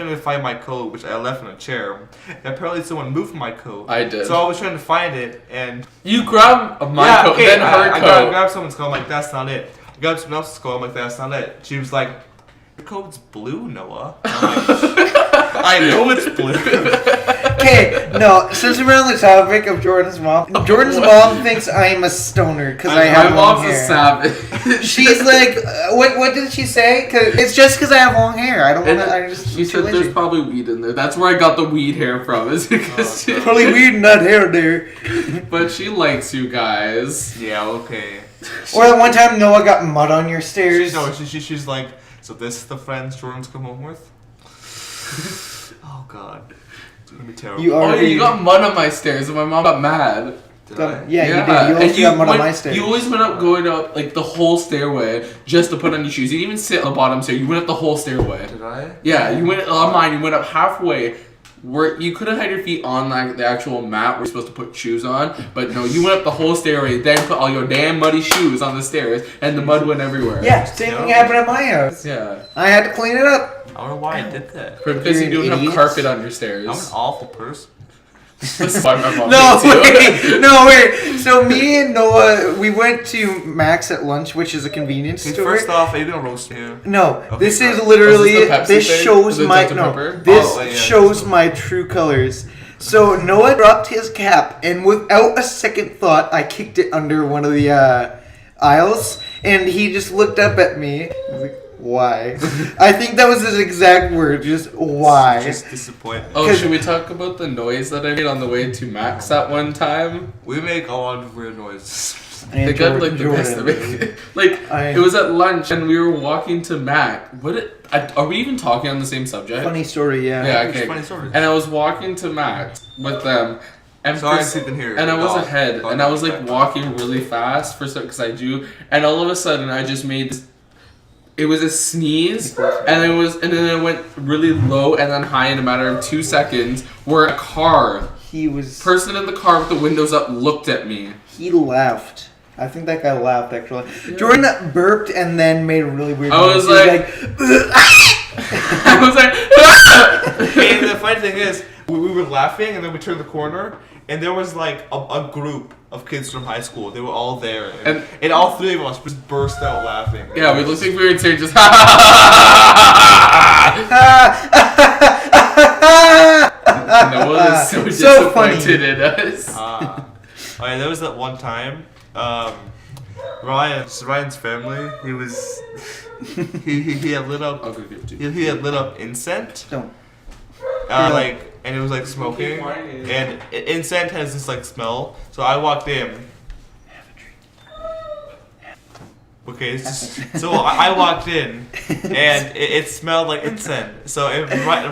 to find my coat, which I left in a chair. And apparently someone moved my coat. I did. So I was trying to find it, and You grab my coat, okay, then her I coat. grabbed someone's coat. I'm like, that's not it. I grabbed someone else's coat. I'm like, that's not it. She was like, your coat's blue, Noah. I'm like, I know it's blue. Okay, no, since we're on the topic of Jordan's mom What? thinks I'm a stoner because I have My long mom's a hair. savage. She's like, what did she say? Cause it's just because I have long hair. I don't want to. I just. She I'm too said there's lazy. probably weed in there. That's where I got the weed hair from. Is because Oh, Probably weird not hair there. But she likes you guys. Yeah, okay. Or that one time Noah got mud on your stairs. She's like, so this is the friends Jordan's come home with? Oh god. It's gonna be terrible. You Oh yeah, already you got mud on my stairs, and my mom got mad. Did got- I? yeah, you did. You and also got mud on went- my stairs. You always went up going up like the whole stairway just to put on your shoes. You didn't even sit on the bottom stair. You went up the whole stairway. Did I? Yeah, you went on mine. You went up halfway. Where you could have had your feet on like the actual mat where you're supposed to put shoes on, but no, you went up the whole stairway, then put all your damn muddy shoes on the stairs, and the mud went everywhere. Yeah, same thing happened at my house. Yeah. I had to clean it up. I don't know why I did that. Because you You're don't an have idiot. carpet on your stairs. I'm an awful person. That's why my mom No, did too. wait, no, wait. So me and Noah, we went to Max at lunch, which is a convenience Okay, store. first off, are you gonna roast me? No, Okay, this is fine. literally Oh, is this the Pepsi this thing? shows Is it my Dr. no. Pepper? This Oh, yeah. shows my true colors. So Noah dropped his cap, and without a second thought, I kicked it under one of the aisles, and he just looked up at me. I was like, "Why?" I think that was his exact word. Just why? Just disappointment. Oh, 'Cause- should we talk about the noise that I made on the way to Max that one time? We make a lot of weird noises. And They got like the Jordan- best. Like it was at lunch and we were walking to Mac. Are we even talking on the same subject? Funny story, yeah. Yeah, It's okay. funny stories. And I was walking to Max with them, and Sorry, for- I didn't hear. and I was Dog. ahead, Dog and I was like back. walking really fast because I do, and all of a sudden I just made this. It was a sneeze, and then it went really low and then high in a matter of 2 seconds. Where a He was. person in the car with the windows up looked at me. He laughed. I think that guy laughed actually. Jordan burped and then made a really weird I noise. was He like- I was like, And the funny thing is, we were laughing, and then we turned the corner, and there was like a group of kids from high school. They were all there, and all three of us just burst out laughing. yeah, we looked like we were in tears, just No one is so So funny. disappointed in us. Alright, there was that one time. Ryan's family. He was. He had lit up. I'll go give it to you. He had lit up incense. Don't. And it was like smoking, and incense has this like smell. So I walked in. Okay, so I walked in, and it smelled like incense. So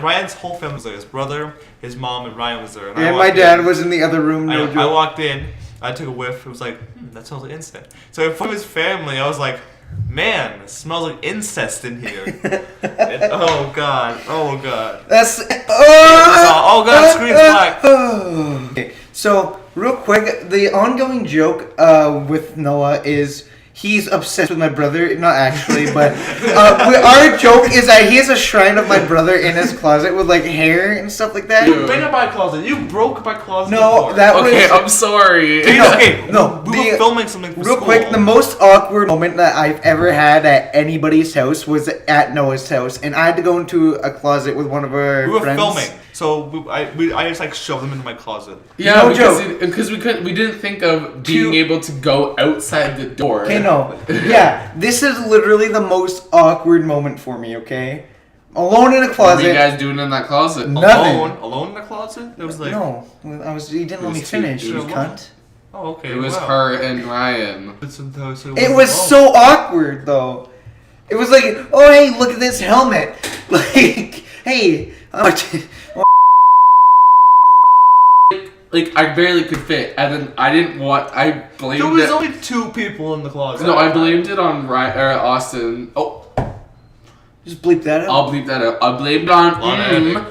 Ryan's whole family was there. His brother, his mom, and Ryan was there. And I And my walked dad in. was in the other room. No I joke. walked in, I took a whiff. It was like, that smells like incense. So from his family, I was like, man, it smells like incest in here. And, oh god, oh god. That's. Oh god, screen's black. Okay, so real quick, the ongoing joke with Noah is he's obsessed with my brother. Not actually, but our joke is that he has a shrine of my brother in his closet with like hair and stuff like that. Dude. Been in my closet. You broke my closet. No, before. that Okay, was. I'm sorry. Okay, No, we were the- filming something for Real school. quick, the most awkward moment that I've ever had at anybody's house was at Noah's house, and I had to go into a closet with one of our we were friends. filming, so I just like shoved them into my closet. Yeah, No because we didn't think of being Two- able to go outside the door. Okay, no. Yeah, this is literally the most awkward moment for me, okay? Alone in a What were closet. you guys doing in that closet? Nothing. Alone in the closet. It was like No, you didn't let was me two finish, you dudes. cunt. Oh, okay. It was wow. her and Ryan. It was so awkward, though. It was like, oh, hey, look at this helmet. Like, hey, like I barely could fit, and then I didn't want. I blamed There was it. only 2 people in the closet. No, I blamed it on Austin. Oh, Just bleep that out. I'll bleep that out. I blamed it on Lot of editing.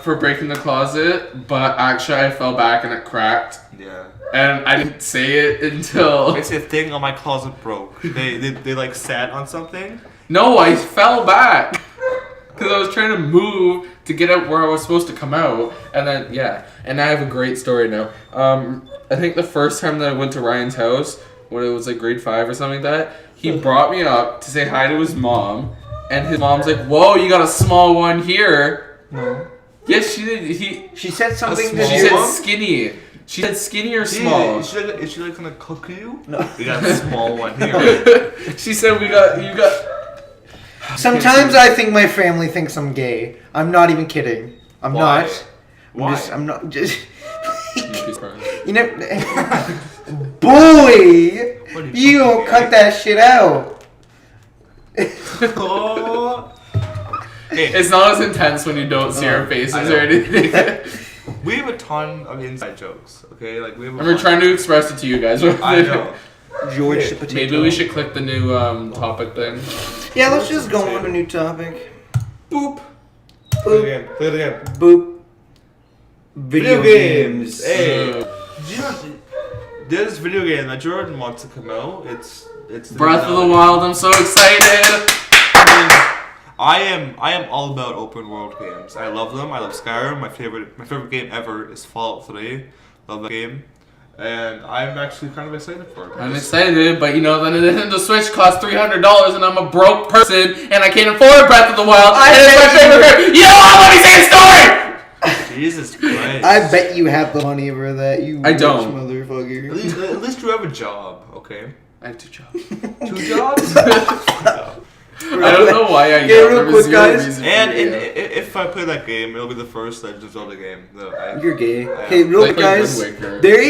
for breaking the closet, but actually I fell back and it cracked, Yeah. and I didn't say it until. Basically, a thing on my closet broke. They like sat on something. No, I fell back because I was trying to move to get out where I was supposed to come out, and then and I have a great story now. I think the first time that I went to Ryan's house when it was like grade 5 or something like that, he brought me up to say hi to his mom, and his mom's like, "Whoa, you got a small one here." No. Yes, she did. She said something small She to said one? skinny. She said skinny or small. Is she like gonna cook you? No. We got a small one here. She said you got. Sometimes I think my family thinks I'm gay. I'm not even kidding. I'm Why? not. Why? I'm not just. You'd be surprised. You know, boy, What are you don't cut that shit out. Oh. Hey, It's not as intense when you don't see our faces I or know. anything. we have a ton of inside jokes. Okay, like we have. And we're trying to express it to you guys. I know. George the potato. Maybe we should click the new topic thing. Yeah, let's just go on to a new topic. Boop. Play it again. Play it again. Boop. Video games. Hey. Uh, Do you know this video game that Jordan wants to come out? It's the Breath of the Zelda. Wild. I'm so excited. I am all about open world games. I love them. I love Skyrim. My favorite game ever is Fallout 3. Love that game. And I'm actually kind of excited for it. I'm excited, but you know, the Nintendo Switch costs $300, and I'm a broke person, and I can't afford Breath of the Wild. And it's my favorite game. You know what? Let me say a story. Jesus Christ. I bet you have the money for that, you I rich don't. motherfucker. At least you have a job, okay? I have 2 jobs. 2 jobs? I don't know why I Okay, yelled. real There was quick, zero guys. reason And for me to yell. if I play that game, it'll be the first Legend of Zelda game. You're gay. I Okay, am. real Like quick, guys. Wind Waker. There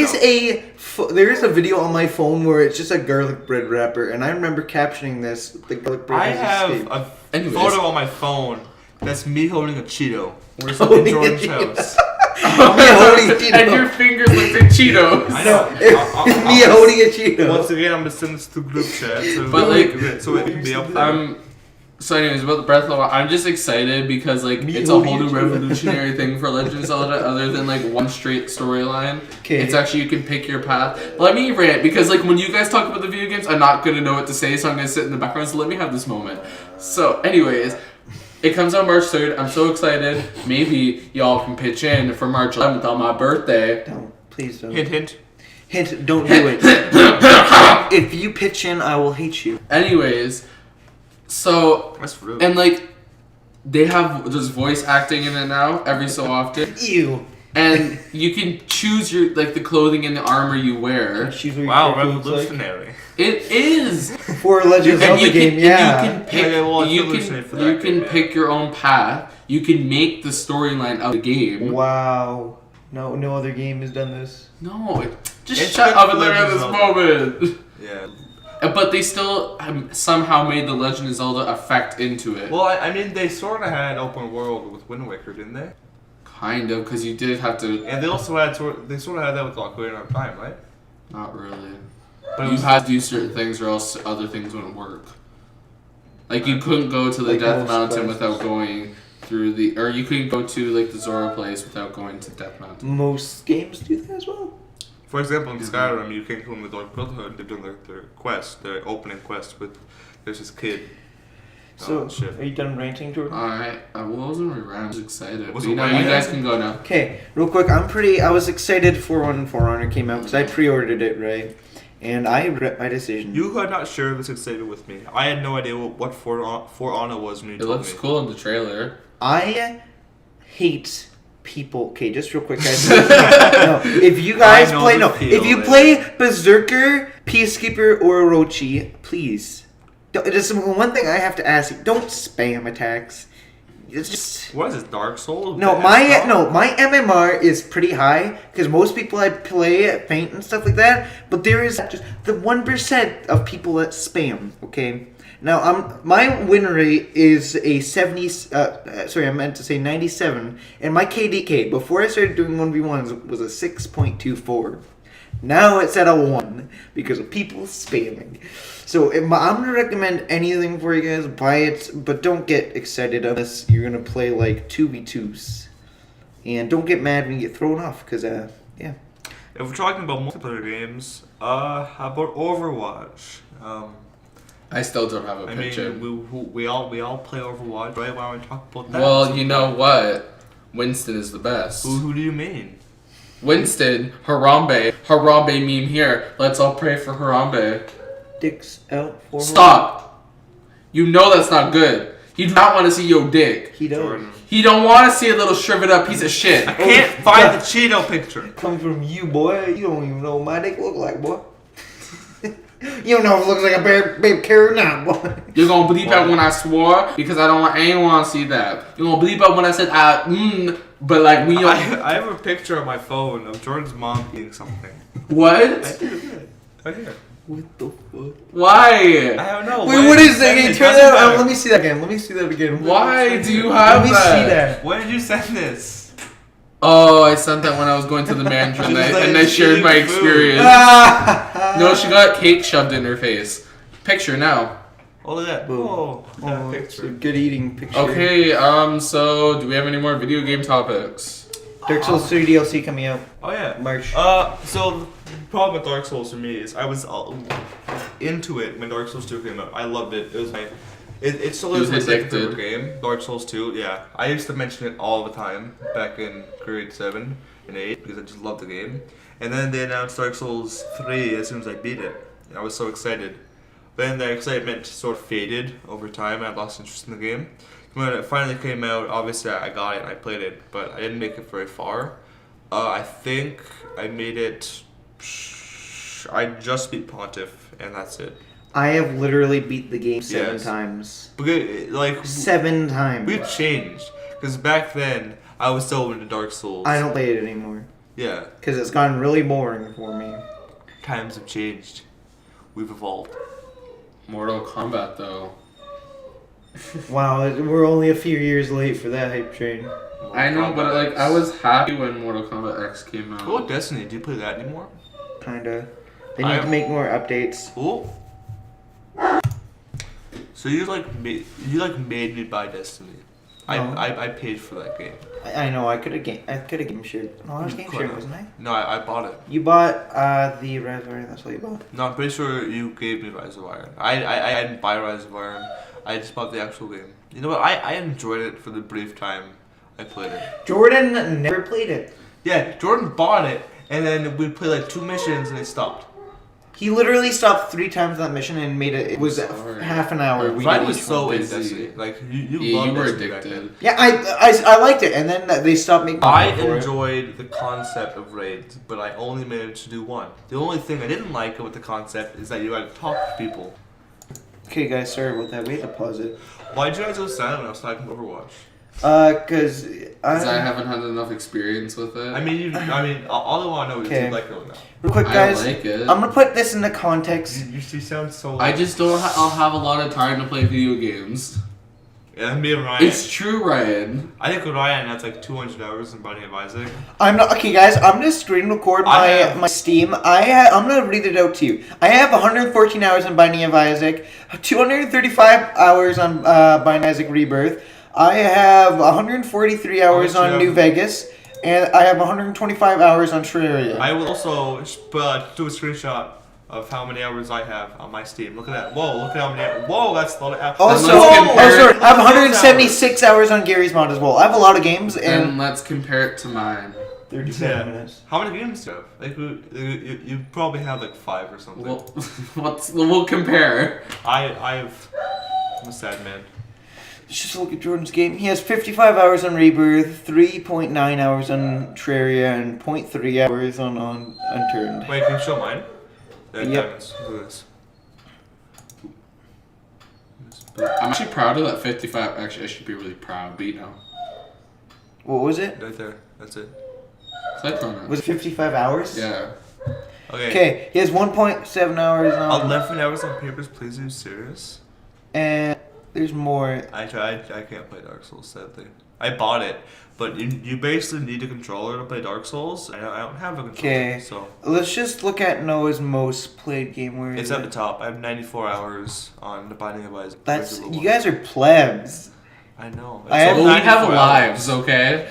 is a video on my phone where it's just a garlic bread wrapper, and I remember captioning this. The garlic bread I has have escaped. a Anyways. photo on my phone that's me holding a Cheeto. We're Holding in a Jordan's Cheeto. house. holding a Cheeto. And your fingers look like Cheetos. I know. Me holding a Cheeto. Once again, I'm gonna send this to group chat. So But, like, so it can be up there. So anyways, about the Breath of the Wild, I'm just excited because like Me it's a whole holding new a Cheeto. revolutionary thing for Legend of Zelda other than like one straight storyline. 'Kay. It's actually you can pick your path. Let me rant because like when you guys talk about the video games, I'm not gonna know what to say, so I'm gonna sit in the background. So let me have this moment. So anyways, it comes out March 3rd. I'm so excited. Maybe y'all can pitch in for March 11th on my birthday. Don't. Please don't. Hint, hint. Hint, don't do it. If you pitch in, I will hate you. Anyways, so That's rude. and like there's voice acting in it now every so often. Ew. And you can choose your like the clothing and the armor you wear. She's what Wow, your clothes like. revolutionary. It is. For a Legend of Zelda game, yeah. And you can pick. Yeah, well, it's you revolutionary for can that you can game, yeah. pick your own path. You can make the storyline of the game. Wow. No other game has done this. No, just It's shut good up for and learn at this Legend of moment. Yeah. But they still somehow made the Legend of Zelda effect into it. Well, I mean, they sort of had open world with Wind Waker, didn't they? Kind of, because you did have to. And they also had sort of had that with Ocarina of Time, right? Not really. But it You was, had to do certain things, or else other things wouldn't work. Like you couldn't go to the Like Death most Mountain quests. without going through the, or you couldn't go to like the Zora place without going to Death Mountain. Most games do that as well. for example, in Skyrim, you can come with Dark Brotherhood. They're doing their quest, their opening quest with there's this kid. So, shit. are you done ranting, Jordan? Alright, I wasn't really around, I was excited. Was But, you it know, you raining? guys can go now. Okay, real quick, I was excited for when For Honor came out because I pre-ordered it, right? And I regret my decision. You are not sure this excited with me. I had no idea what For Honor was when you It told looks me. cool in the trailer. I hate people. Okay, just real quick, guys. No, if you guys I know play, the no, feel, if you man. play Berserker, Peacekeeper, or Orochi, please. Just one thing I have to ask you: don't spam attacks. it's just. What is this, Dark Souls? No, It's my MMR is pretty high because most people I play faint and stuff like that. But there is just the 1% of people that spam. Okay, now my win rate is a 70. Sorry, I meant to say 97, and my KDK before I started doing 1v1s was a 6.24. Now it's at a 1 because of people spamming. So I'm going to recommend anything for you guys. Buy it, but don't get excited unless you're going to play like 2v2s. And don't get mad when you get thrown off because, yeah. If we're talking about multiplayer games, how about Overwatch? I still don't have a I picture. mean, we all play Overwatch, right? Why don't we talk about that? Well, you know what? Winston is the best. Who do you mean? Winston, Harambe meme here. Let's all pray for Harambe. Dicks out for Stop! You know that's not good. He do not want to see your dick. He does. Jordan. He don't want to see a little shriveled up piece of shit. I can't find the Cheeto picture. Come from you, boy. You don't even know what my dick look like, boy. You don't know if it looks like a baby carrot or not, boy. You're gonna bleep out when I swore because I ain't want to see that. You're gonna bleep out when I said but like when you I have a picture on my phone of Jordan's mom eating something. what? Right here. What the fuck? Why? I don't know. Wait, what is that? Hey, turn Doesn't that matter. on. Let me see that again. Let me see that again. Why do you have Let me that? see that. When did you send this? Oh, I sent that when I was going to the mansion She's like, and I shared my eating food. experience. Ah! No, she got cake shoved in her face. Picture now. Oh, look at that. Boom. Oh, that Oh, it's a picture. good eating picture. Okay, so do we have any more video game topics? Dark Souls 3 DLC coming out Oh, yeah. March. So the problem with Dark Souls for me is I was into it when Dark Souls 2 came out. I loved it. It was my, it still He is was my second addicted. favorite game. Dark Souls 2, yeah. I used to mention it all the time back in grade 7 and 8 because I just loved the game. And then they announced Dark Souls 3 as soon as I beat it. And I was so excited. Then the excitement sort of faded over time. I lost interest in the game. When it finally came out, obviously I got it and I played it, but I didn't make it very far. I think I made it. I just beat Pontiff, and that's it. I have literally beat the game 7 Yes. times. Because, like, 7 times. we've changed. Because back then, I was still into Dark Souls. I don't play it anymore. Yeah, Because it's gotten really boring for me. times have changed. We've evolved. Mortal Kombat though. Wow, we're only a few years late for that hype train. I know, but like I was happy when Mortal Kombat X came out. Oh, Destiny. Do you play that anymore? Kinda. They need to make more updates. Oh. So you made me buy Destiny. No. I paid for that game. I know, I could have game shared. No, I was game sharing, wasn't I? No, I bought it. You bought the Rise of Iron, that's what you bought. No, I'm pretty sure you gave me Rise of Iron. I didn't buy Rise of Iron. I just bought the actual game. You know what? I enjoyed it for the brief time I played it. Jordan never played it. Yeah, Jordan bought it, and then we played like 2 missions, and it stopped. He literally stopped 3 times that mission and made it. It was Sorry. half an hour. We Ryan did was each so one. in busy. Destiny. Like you Yeah, loved you were Destiny back then. addicted. Yeah, I liked it, and then they stopped making. I more for it. enjoyed the concept of raids, but I only managed to do 1. The only thing I didn't like about the concept is that you had to talk to people. Okay, guys, sorry about that. We had to pause it. Why did you guys go silent when I was talking Overwatch? Cause Because I haven't had enough experience with it. I mean, all I want to know is do Okay. you like it or not. real quick, I guys. like it. I'm gonna put this into context. You sound so. I just don't. I'll have a lot of time to play video games. Yeah, me and Ryan. It's true, Ryan. I think Ryan has like 200 hours in Binding of Isaac. I'm not okay, guys. I'm gonna screen record I have- my Steam. I'm gonna read it out to you. I have 114 hours on Binding of Isaac, 235 hours on Binding of Isaac Rebirth. I have 143 hours much on you New have? Vegas, and I have 125 hours on Terraria. I will also do a screenshot of how many hours I have on my Steam. Look at that. Whoa, look at how many. Whoa, that's a lot of hours. Also, let's compare- sorry, I have 176 hours on Gary's mod as well. I have a lot of games And and let's compare it to mine. 37 Yeah. minutes. How many games do you have? Like, you probably have like 5 or something. We'll compare. I have. I'm a sad man. Just look at Jordan's game. He has 55 hours on Rebirth, 3.9 hours on Terraria, and 0.3 hours on Unturned. Wait, can you show mine? Yep. Diamonds. Look at this. I'm actually proud of that 55. Actually, I should be really proud, but you know. What was it? Right there. That's it. Click on it. Was it 55 hours? Yeah. Okay. Okay, he has 1.7 hours now. 11 hours on Papers, Please. Are you serious? And there's more. I tried. I can't play Dark Souls, sadly. I bought it, but you basically need a controller to play Dark Souls. I don't have a controller. Okay. So Let's just look at Noah's most played game. Where it's is at it? the top. I have 94 hours on The Binding of Isaac. That's Original you one. guys are plebs. I know. I have- Well, we have 94 lives, hours. okay?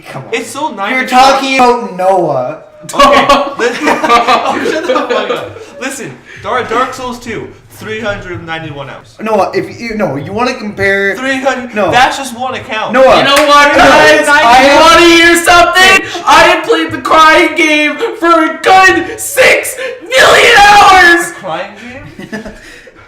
Come on. It's still 94. You're talking about Noah. Okay, listen. Oh, shut the fuck up. Listen, Dark Souls 2, 391 hours. Noah, if you want to compare. 300. No. That's just one account. Noah. You know what, guys? I Want to hear something? I had played the crying game for a good 6 million hours! Crying game?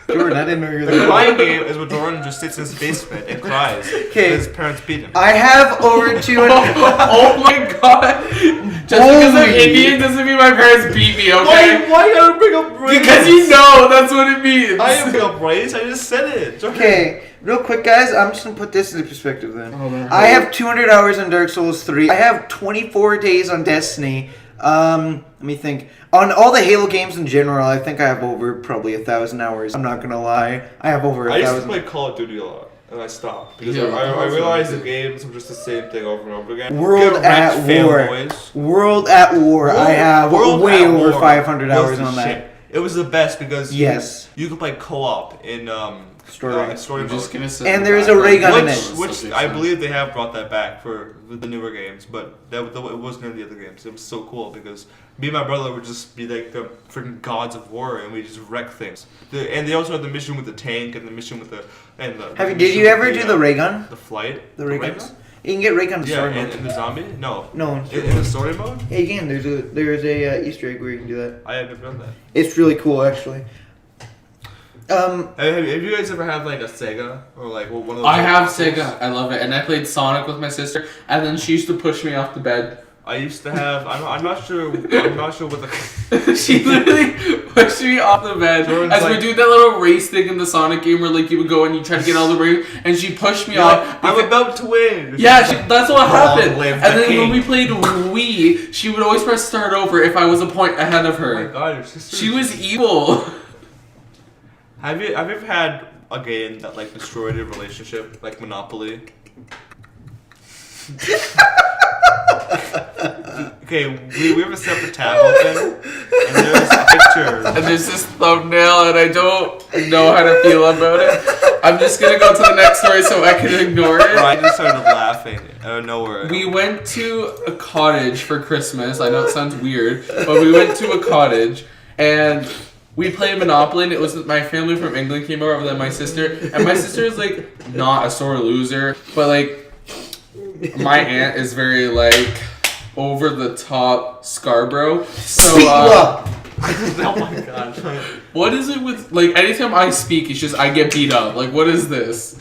Jordan, I didn't know you were The there. crying game is where Doran just sits in his basement and cries because his parents beat him. I have over 200. Oh my god. Just because I'm Holy. Indian doesn't mean my parents beat me, okay? Why you gotta bring up race? Because you know that's what it means. I didn't bring up race, I just said it. Okay, real quick, guys. I'm just gonna put this into perspective then. Oh, man. I have 200 hours on Dark Souls 3. I have 24 days on Destiny. Let me think. On all the Halo games in general, I think I have over probably 1,000 hours. I'm not gonna lie. I have over I used to 1,000. play Call of Duty a lot, and I stopped because Yeah, I realized the games were just the same thing over and over again. World Get at wrecked, War. fanboys. World at War. I have World way at over War 500 was hours the on that. shit. It was the best because Yes. you could play co-op in Story. story I'm mode. just gonna sit And in there the is a ray background. gun in it. Which I believe they have brought that back for the newer games, but it wasn't in the other games. It was so cool because me and my brother would just be like the freaking gods of war, and we just wreck things. And they also had the mission with the tank and the mission with the Did mission you with ever do the ray gun? the flight? The ray ray guns? gun? You can get ray guns in Yeah, story and, mode. and the zombie? No. No, In the story mode? yeah, you can. There's a Easter egg where you can do that. I have never done that. It's really cool, actually. Have you guys ever had like a Sega or like one of those? I have consoles? Sega. I love it. And I played Sonic with my sister, and then she used to push me off the bed. I used to have. I'm not sure. I'm not sure what the. She literally pushed me off the bed Jordan's as we like- do that little race thing in the Sonic game where like you would go and you try to get out of the ring, and she pushed me You're off. like, I'm about to win. Yeah, that's what Long happened. live And the then when king. we played Wii, she would always press start over if I was a point ahead of Oh my her. god, your sister. She was evil. Have you ever had a game that like destroyed your relationship, like Monopoly? Okay, we have a separate tab open, and there's a picture. And there's this thumbnail, and I don't know how to feel about it. I'm just gonna go to the next story so I can ignore it. I just started laughing out of nowhere. We went to a cottage for Christmas. I know it sounds weird, but we went to a cottage and we played Monopoly. And it was my family from England came over, then my sister, and my sister is like not a sore loser, but like my aunt is very like over the top Scarborough. So Oh my god. what is it with like anytime I speak, it's just I get beat up. Like what is this?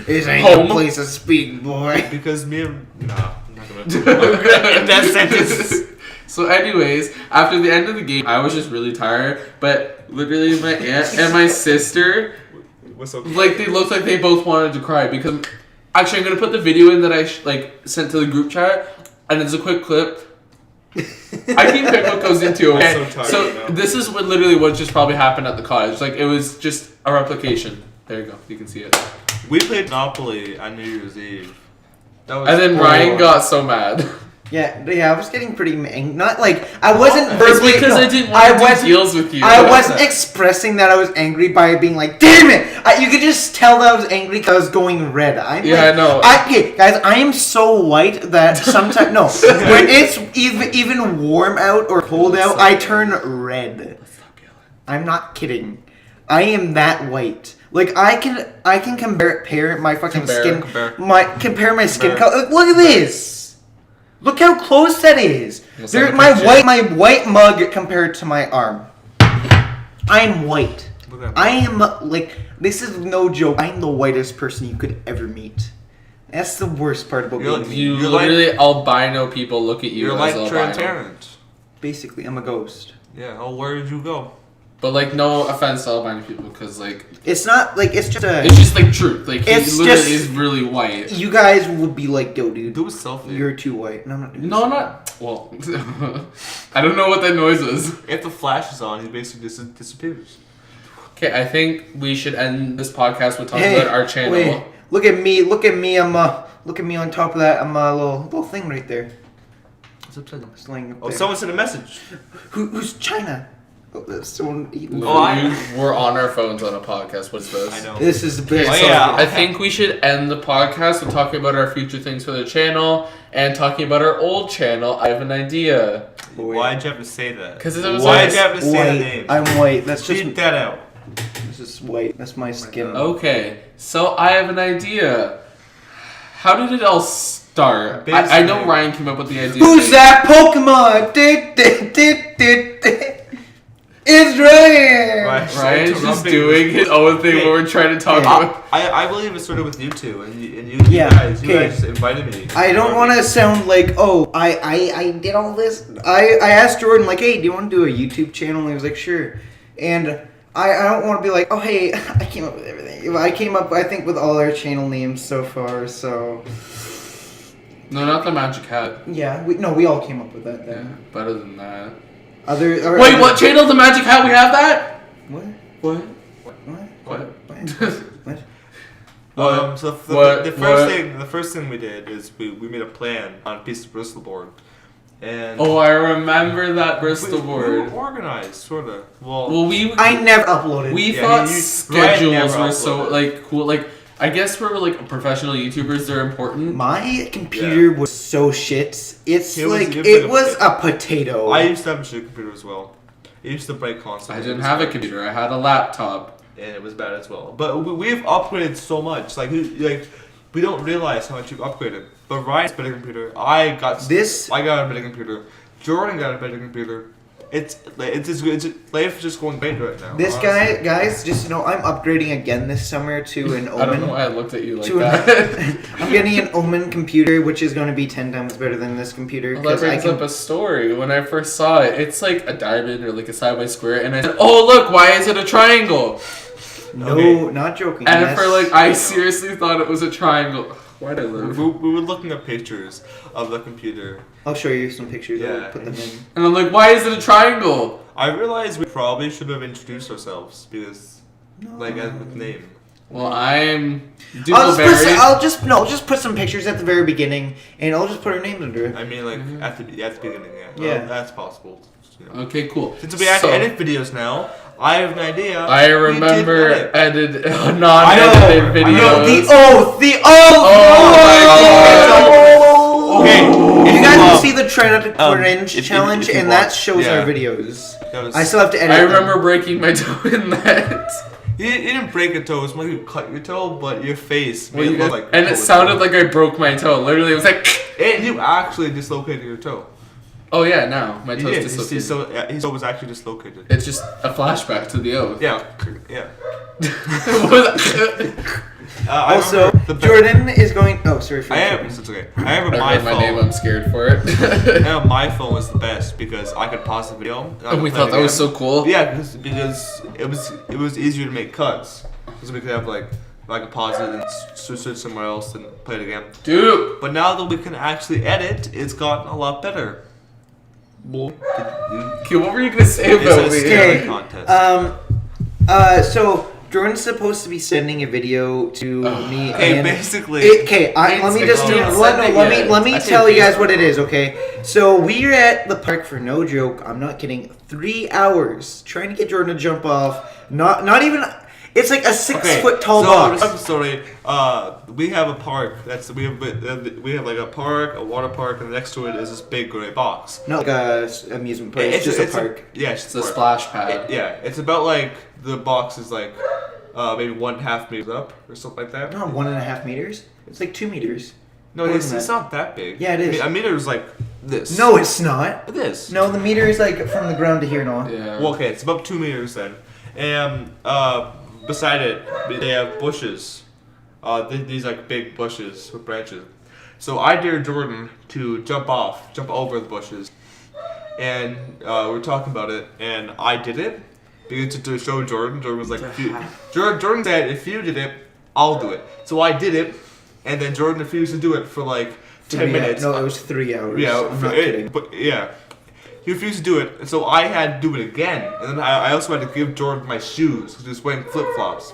This ain't Home. no place to speak, boy. Because me and nah, I'm not gonna. In that sentence. So anyways, after the end of the game, I was just really tired. But literally, my aunt and my sister, What's up? like they looked like they both wanted to cry because. Actually, I'm gonna put the video in that I sent to the group chat, and it's a quick clip. I can pick what goes into it. I'm Okay? so tired So now. this is what literally what just probably happened at the cottage. Like it was just a replication. There you go. You can see it. We played Monopoly on New Year's Eve. That was And then Ryan got so mad. Yeah, I was getting pretty not like I wasn't It's verbally. because no, I didn't want to do deals with you. I wasn't expressing that I was angry by being like, damn it! You could just tell that I was angry because I was going red. Yeah, I know. Okay, guys, I am so white that sometimes no, when it's even warm out or cold out, I turn red. I'm not kidding. I am that white. Like I can compare my fucking skin, compare my skin color. Look at this. Look how close that is. Let's There, have a my picture. white mug compared to my arm. I'm white. Look at I am like this is no joke. I'm the whitest person you could ever meet. That's the worst part about You're being me. You You're literally albino people look at you You're as like albino. transparent. Basically, I'm a ghost. Yeah. Oh, where did you go? But like, no offense to albino people, because like It's not like it's just a. it's just like truth. Like he It's literally just- is really white. You guys would be like, yo, dude, Do a selfie. you're too white. No, I'm not doing No, I'm not. Well, I don't know what that noise is. If the flash is on, he basically disappears. Okay, I think we should end this podcast with talking Hey, about our channel. wait, look at me, look at me. Look at me on top of that. I'm a little thing right there. What's upside down? Just laying up Oh, there. someone sent a message. Who's China? Oh, there's someone eating. Oh, I- We're on our phones on a podcast. What's this? I know. This is the best. Oh, yeah. I think we should end the podcast with talking about our future things for the channel and talking about our old channel. I have an idea. Why'd you have to say that? 'Cause it was Why'd like- you have to say the White. name? I'm white. That's Cheat just. that out. This is white. That's my skin. Okay, so I have an idea. How did it all start? I know Basically- Ryan came up with the idea. Who's that Pokemon? It's Ryan. Ryan's just Interrupting doing his own thing Okay. where we're trying to talk Yeah. about. I believe it started with you two, and you Yeah, guys okay. invited me. I don't want to sound like, oh, I did all this. I asked Jordan, like, hey, do you want to do a YouTube channel? And he was like, sure. And I don't want to be like, oh, hey, I came up with everything. I came up, I think, with all our channel names so far, so. No, not the Magic Hat. Yeah, we all came up with that Yeah, then. better than that. Other. Wait, what channel? The Magic Hat? We have that? What? What? What? What? What? So What? the first thing we did is we made a plan on a piece of Bristol board, and Oh, I remember that we Bristol were board. organized, sort of. Well, Well, we I never uploaded. we Yeah, thought Ryan schedules never were so uploaded. like cool. Like I guess for like professional YouTubers, they're important. My computer was so shit. It's It was- like it was it like a was bit- a potato. I used to have a shitty computer as well. It used to break I constantly. didn't have a computer. I had a laptop. and it was bad as well. But we've upgraded so much. Like we don't realize how much we've upgraded. But Ryan's better computer. I got a better computer. Jordan got a better computer. It's life is just going great right now. This honestly. guys, just know I'm upgrading again this summer to an I don't know Omen. why I looked at you like To that. I'm getting an Omen computer, which is going to be 10 times better than this computer. Well, that 'cause I brings can, up a story. When I first saw it, it's like a diamond or like a sideways square, and I said, "Oh look, why is it a triangle?" no, Okay. not joking. And that's- for like, I seriously thought it was a triangle. Why'd I live? We were looking at pictures of the computer. I'll show you some pictures. Yeah. I'll put them in. And I'm like, why is it a triangle? I realized we probably should have introduced ourselves because, like, as with name. Well, I'm I'll Dingleberry. I'll just put some pictures at the very beginning, and I'll just put our names under it. I mean, like Mm-hmm. at the beginning, yeah. Yeah. Well, that's possible. You know. Okay, cool. Since we have So, to edit videos now, I have an idea. I We did remember edit. non-edited I know, videos. The oath! Okay, If you guys can see the cringe if challenge, you and that watch- shows yeah. our videos. That was- I still have to edit. I them. remember breaking my toe in that. You didn't break a toe. It's more like you cut your toe, but your face Well, made you it look guys- like. and it sounded like I broke my toe. Literally, it was like. And you actually dislocated your toe. Oh yeah, now my You toe's did. dislocated. His toe was actually dislocated. It's just a flashback to the oath. Yeah, yeah. I Also, remember the Jordan is going. Oh, sorry for I have. interrupting. It's okay. I have I my heard my name. phone. I'm scared for it. Yeah, my phone was the best because I could pause the video. And I And could we play thought it that was again. so cool. Yeah, because it was easier to make cuts because we could have like I could pause it and switch somewhere else and play it again. Dude. But now that we can actually edit, it's gotten a lot better. Okay, what were you gonna say It's about a me? staring contest. So Jordan's supposed to be sending a video to me. Okay, and basically. let me just Don't send it yet. let me I say tell you guys Facebook. what it is, okay? So we're at the park for no joke. I'm not kidding. 3 hours trying to get Jordan to jump off. Not even. It's like a 6 foot tall box. I'm sorry. We have a park. We have like a park, a water park, and next to it is this big gray box. Not like a amusement park. It's just a park. It's It's a park. splash pad. Yeah, it's about like the box is like maybe 1.5 meters up or something like that. Not 1.5 meters. It's like 2 meters. No, More it's than that. not that big. Yeah, it is. A meter is like this. No, it's not. This. No, the meter is like from the ground to here now. Yeah. Well, okay, it's about 2 meters then, and beside it they have bushes. These like big bushes with branches. So I dared Jordan to jump over the bushes, and we're talking about it, and I did it to show Jordan. Jordan was like, Jordan said, if you did it, I'll do it. So I did it, and then Jordan refused to do it for like 10 minutes. No, it was 3 hours. Yeah, I'm not kidding. but yeah. He refused to do it, and so I had to do it again. And then I also had to give Jordan my shoes, because he was wearing flip-flops.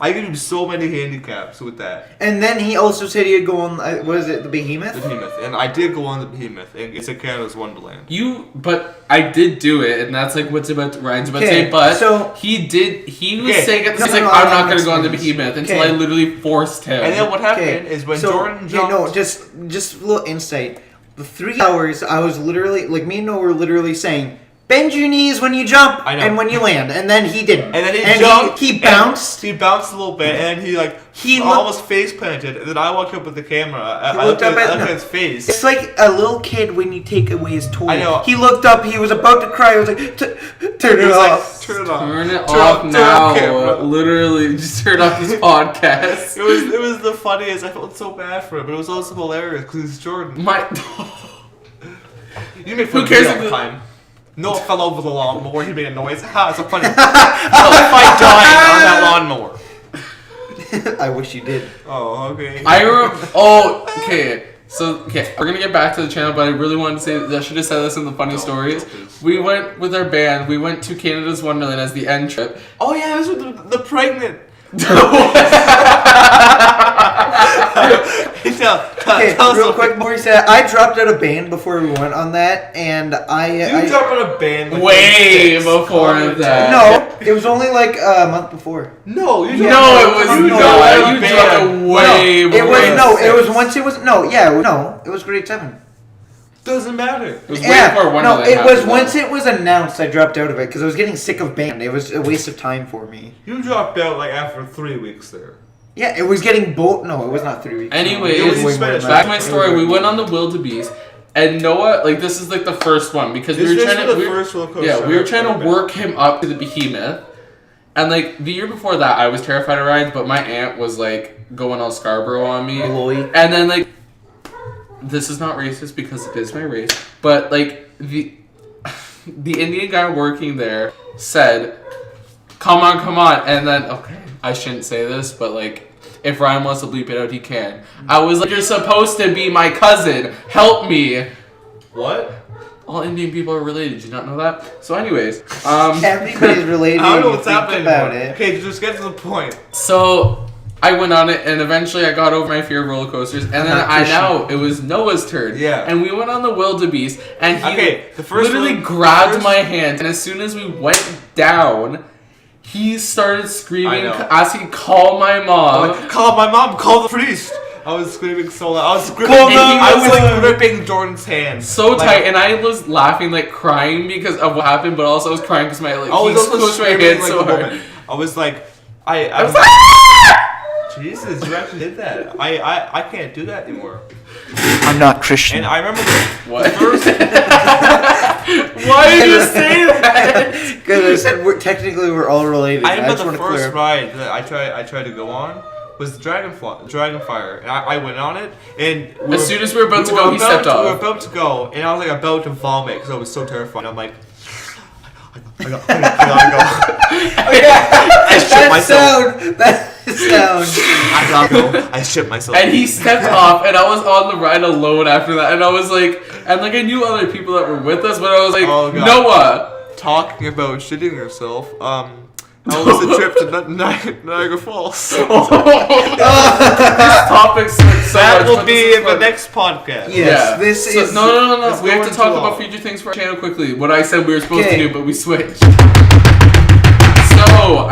I gave him so many handicaps with that. And then he also said he'd go on, what is it, the Behemoth? The Behemoth. And I did go on the Behemoth, and it's a Canada's Wonderland. But I did do it, and that's like what's about Ryan's about to Okay, say. But so- he was Okay. saying it. No, He's no, like, no, I'm I not have gonna go on the experience. Behemoth until Okay. I literally forced him. And then what happened Okay, is when so, Jordan okay, jumped... no, just a little insight. The 3 hours, I was literally, like, me and Noah were literally saying, bend your knees when you jump I know. and when you land. And then he didn't. And then he jumped. He bounced. He bounced a little bit, and he almost face planted. And then I walked up with the camera. I looked up at his face. It's like a little kid when you take away his toy. I know. He looked up. He was about to cry. I was like, turn He it was off. like, turn it off. Turn it Turn off turn now. camera. Literally, just turn off this podcast. It was the funniest. I felt so bad for him, but it was also hilarious because it's Jordan. You made fun Who of me cares all if the the- time. Noah fell over the lawnmower. He made a noise. Ha! It's so funny. I died on that lawnmower. I wish you did. Oh, okay. Okay. So, we're gonna get back to the channel, but I really wanted to say I should have said this in the funny stories. please. We went with our band. We went to Canada's Wonderland as the end trip. Oh yeah, it was with the pregnant. Okay, Tell us real something. quick, before you said, I dropped out of band before we went on that, and You dropped out of band like Way 6. before that. No, it was only like a month before. No, you Yeah, No, it was you no, dropped out you of dropped band. it way It before. was it was once it was it was grade 7. Doesn't matter. It was way before no, Wonderland. it was happened, once though. it was announced. I dropped out of it because I was getting sick of band. It was a waste of time for me. You dropped out like after 3 weeks there. Yeah, it was getting both. No, it was not 3 weeks. Anyways, No, it was way more Spanish. than Back that. to my It was story. way We more. went on the wildebeest, and Noah, this is like the first one because This we were is trying the to. first roller coaster Yeah, we were I've trying ever to been. work him up to the behemoth, and like the year before that, I was terrified of rides, but my aunt was like going all Scarborough on me, Lloyd. and then like, this is not racist because it is my race, but like the Indian guy working there said, come on," and then I shouldn't say this, but like. If Ryan wants to bleep it out, he can. I was like, you're supposed to be my cousin. Help me. What? All Indian people are related. Did you not know that? So anyways, Everybody's related. I don't know you what's think happening about anymore. it. Okay, just get to the point. so I went on it, and eventually I got over my fear of roller coasters, and then not it was Noah's turn. Yeah. And we went on the wildebeest, and he Okay, the first literally one- grabbed the first- my hand, and as soon as we went down, he started screaming, I know. asking, "Call my mom." Like, call my mom, call the priest. I was screaming so loud. I was gripping, Call I them, was like- gripping Jordan's hand. So Like, tight, and I was laughing, like crying because of what happened, but also I was crying because my I he was also squished my screaming hand like so a hard. woman. I was like, I was was like, Jesus, you actually did that. I can't do that anymore. I'm not Christian. And I remember What? first. Why did you say that? Because I said technically we're all related. I remember just the want to first clear. ride that I tried to go on was Dragonfire, and I went on it, and As soon as we were about to go, he stepped We were off. about to go, and I was like about to vomit because I was so terrified. I'm like, I gotta go. I shit That myself. sound. That sound. I gotta go. I shit myself. And he stepped off, and I was on the ride alone after that, and I was like, and like I knew other people that were with us, but I was like, Oh, God. Noah. Talking about shitting yourself. How was the trip to Niagara Falls? This topic switched so That much, will but be this is in the fun. next podcast. Yes, this So- is. no. it's We have to going talk too about long. future things for our channel quickly. What I said we were supposed to Okay. do, but we switched. So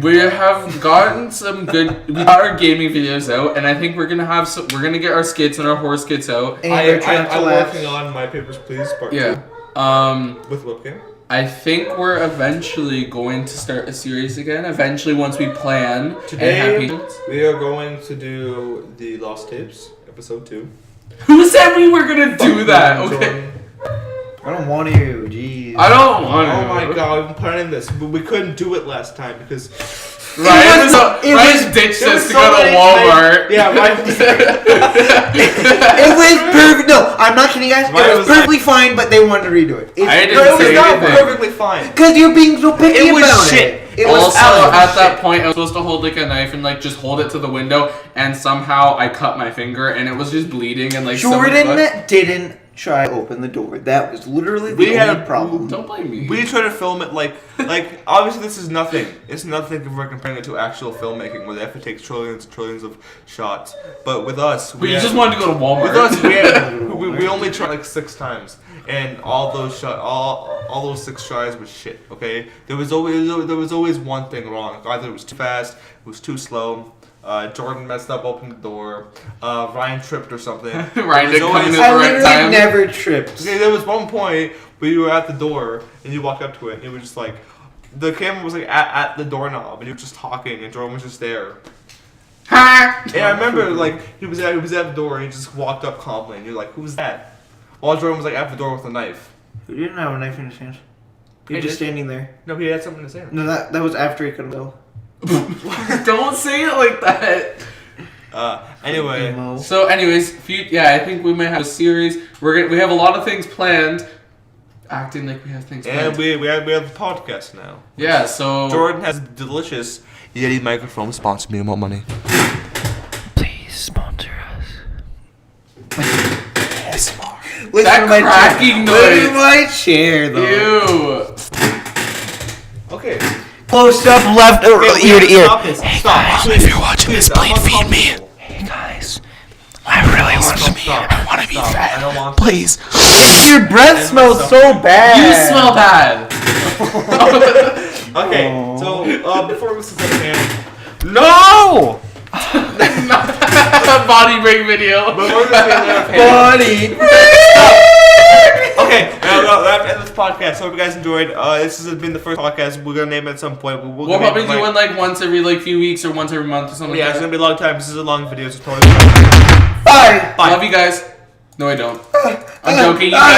we have gotten some good. We got our gaming videos out, and I think we're gonna have some. We're gonna get our skits and our horror skits out. And they're trying to I'm laugh. working on My Papers, Please part Yeah. 2 with webcam. I think we're eventually going to start a series again. Eventually, once we plan and have Today patience. we are going to do the Lost Tapes, episode 2. Who said we were gonna do that? Okay. Jordan. I don't want to. Jeez. I don't want to. Oh my god, I've been planning this, but we couldn't do it last time because Ryan ditched us to go to Walmart. Yeah, Ryan. It was perfect. No, I'm not kidding, guys. Ryan It was was perfectly fine, but they wanted to redo it. I didn't No, it say was not anything. perfectly fine. Because you're being so picky It was about shit. it. It was Also, absolute at that shit. point, I was supposed to hold like a knife and like just hold it to the window, and somehow I cut my finger, and it was just bleeding, and like Jordan didn't try to open the door. That was literally the We had only a problem. Don't blame me. We try to film it like obviously this is nothing. It's nothing if we're comparing it to actual filmmaking where they have to take trillions and trillions of shots. But with us, But you just wanted to go to Walmart. with us we only tried like 6 times, and all those all those 6 tries was shit. Okay, there was always one thing wrong. Either it was too fast, it was too slow. Jordan messed up, opened the door. Ryan tripped or something. Ryan didn't come in at I the right literally time. never tripped. Okay, there was one point where you were at the door and you walked up to it and it was just like the camera was like at the doorknob and you were just talking and Jordan was just there. Ha! And I remember like he was at the door and he just walked up calmly and you're like, who's that? While Jordan was like at the door with a knife. You didn't have a knife in his hand. You're I just did. standing there. No, he had something to say. No, that was after he could go. Don't say it like that. Anyway, Emo. So, anyways, I think we might have a series. We have a lot of things planned. Acting like we have things and planned. we have a podcast now. Yeah. So Jordan has a delicious Yeti microphone. Sponsor me, I want money. Please sponsor us. ASMR. Listen That to my cracking chair. Listen noise. to my chair, though. Ew. Okay. Close up left Okay, ear to ear. Stop this. Stop. Please, if you're watching this, please, please I'm feed me. uncomfortable. Hey guys, I really want to be. I wanna be I fat. don't want Please. Your breath smells so bad. You smell bad. Okay, so before we start the can, No! Body break video. before this Buddy. okay, now we have to end this podcast. So hope you guys enjoyed. This has been the first podcast. We're gonna name it at some point. We'll probably do one like once every like few weeks or once every month or something. Yeah, like it's that. gonna be a long time. This is a long video. So probably. Bye. Bye. Love you guys. No, I don't. I'm joking. You guys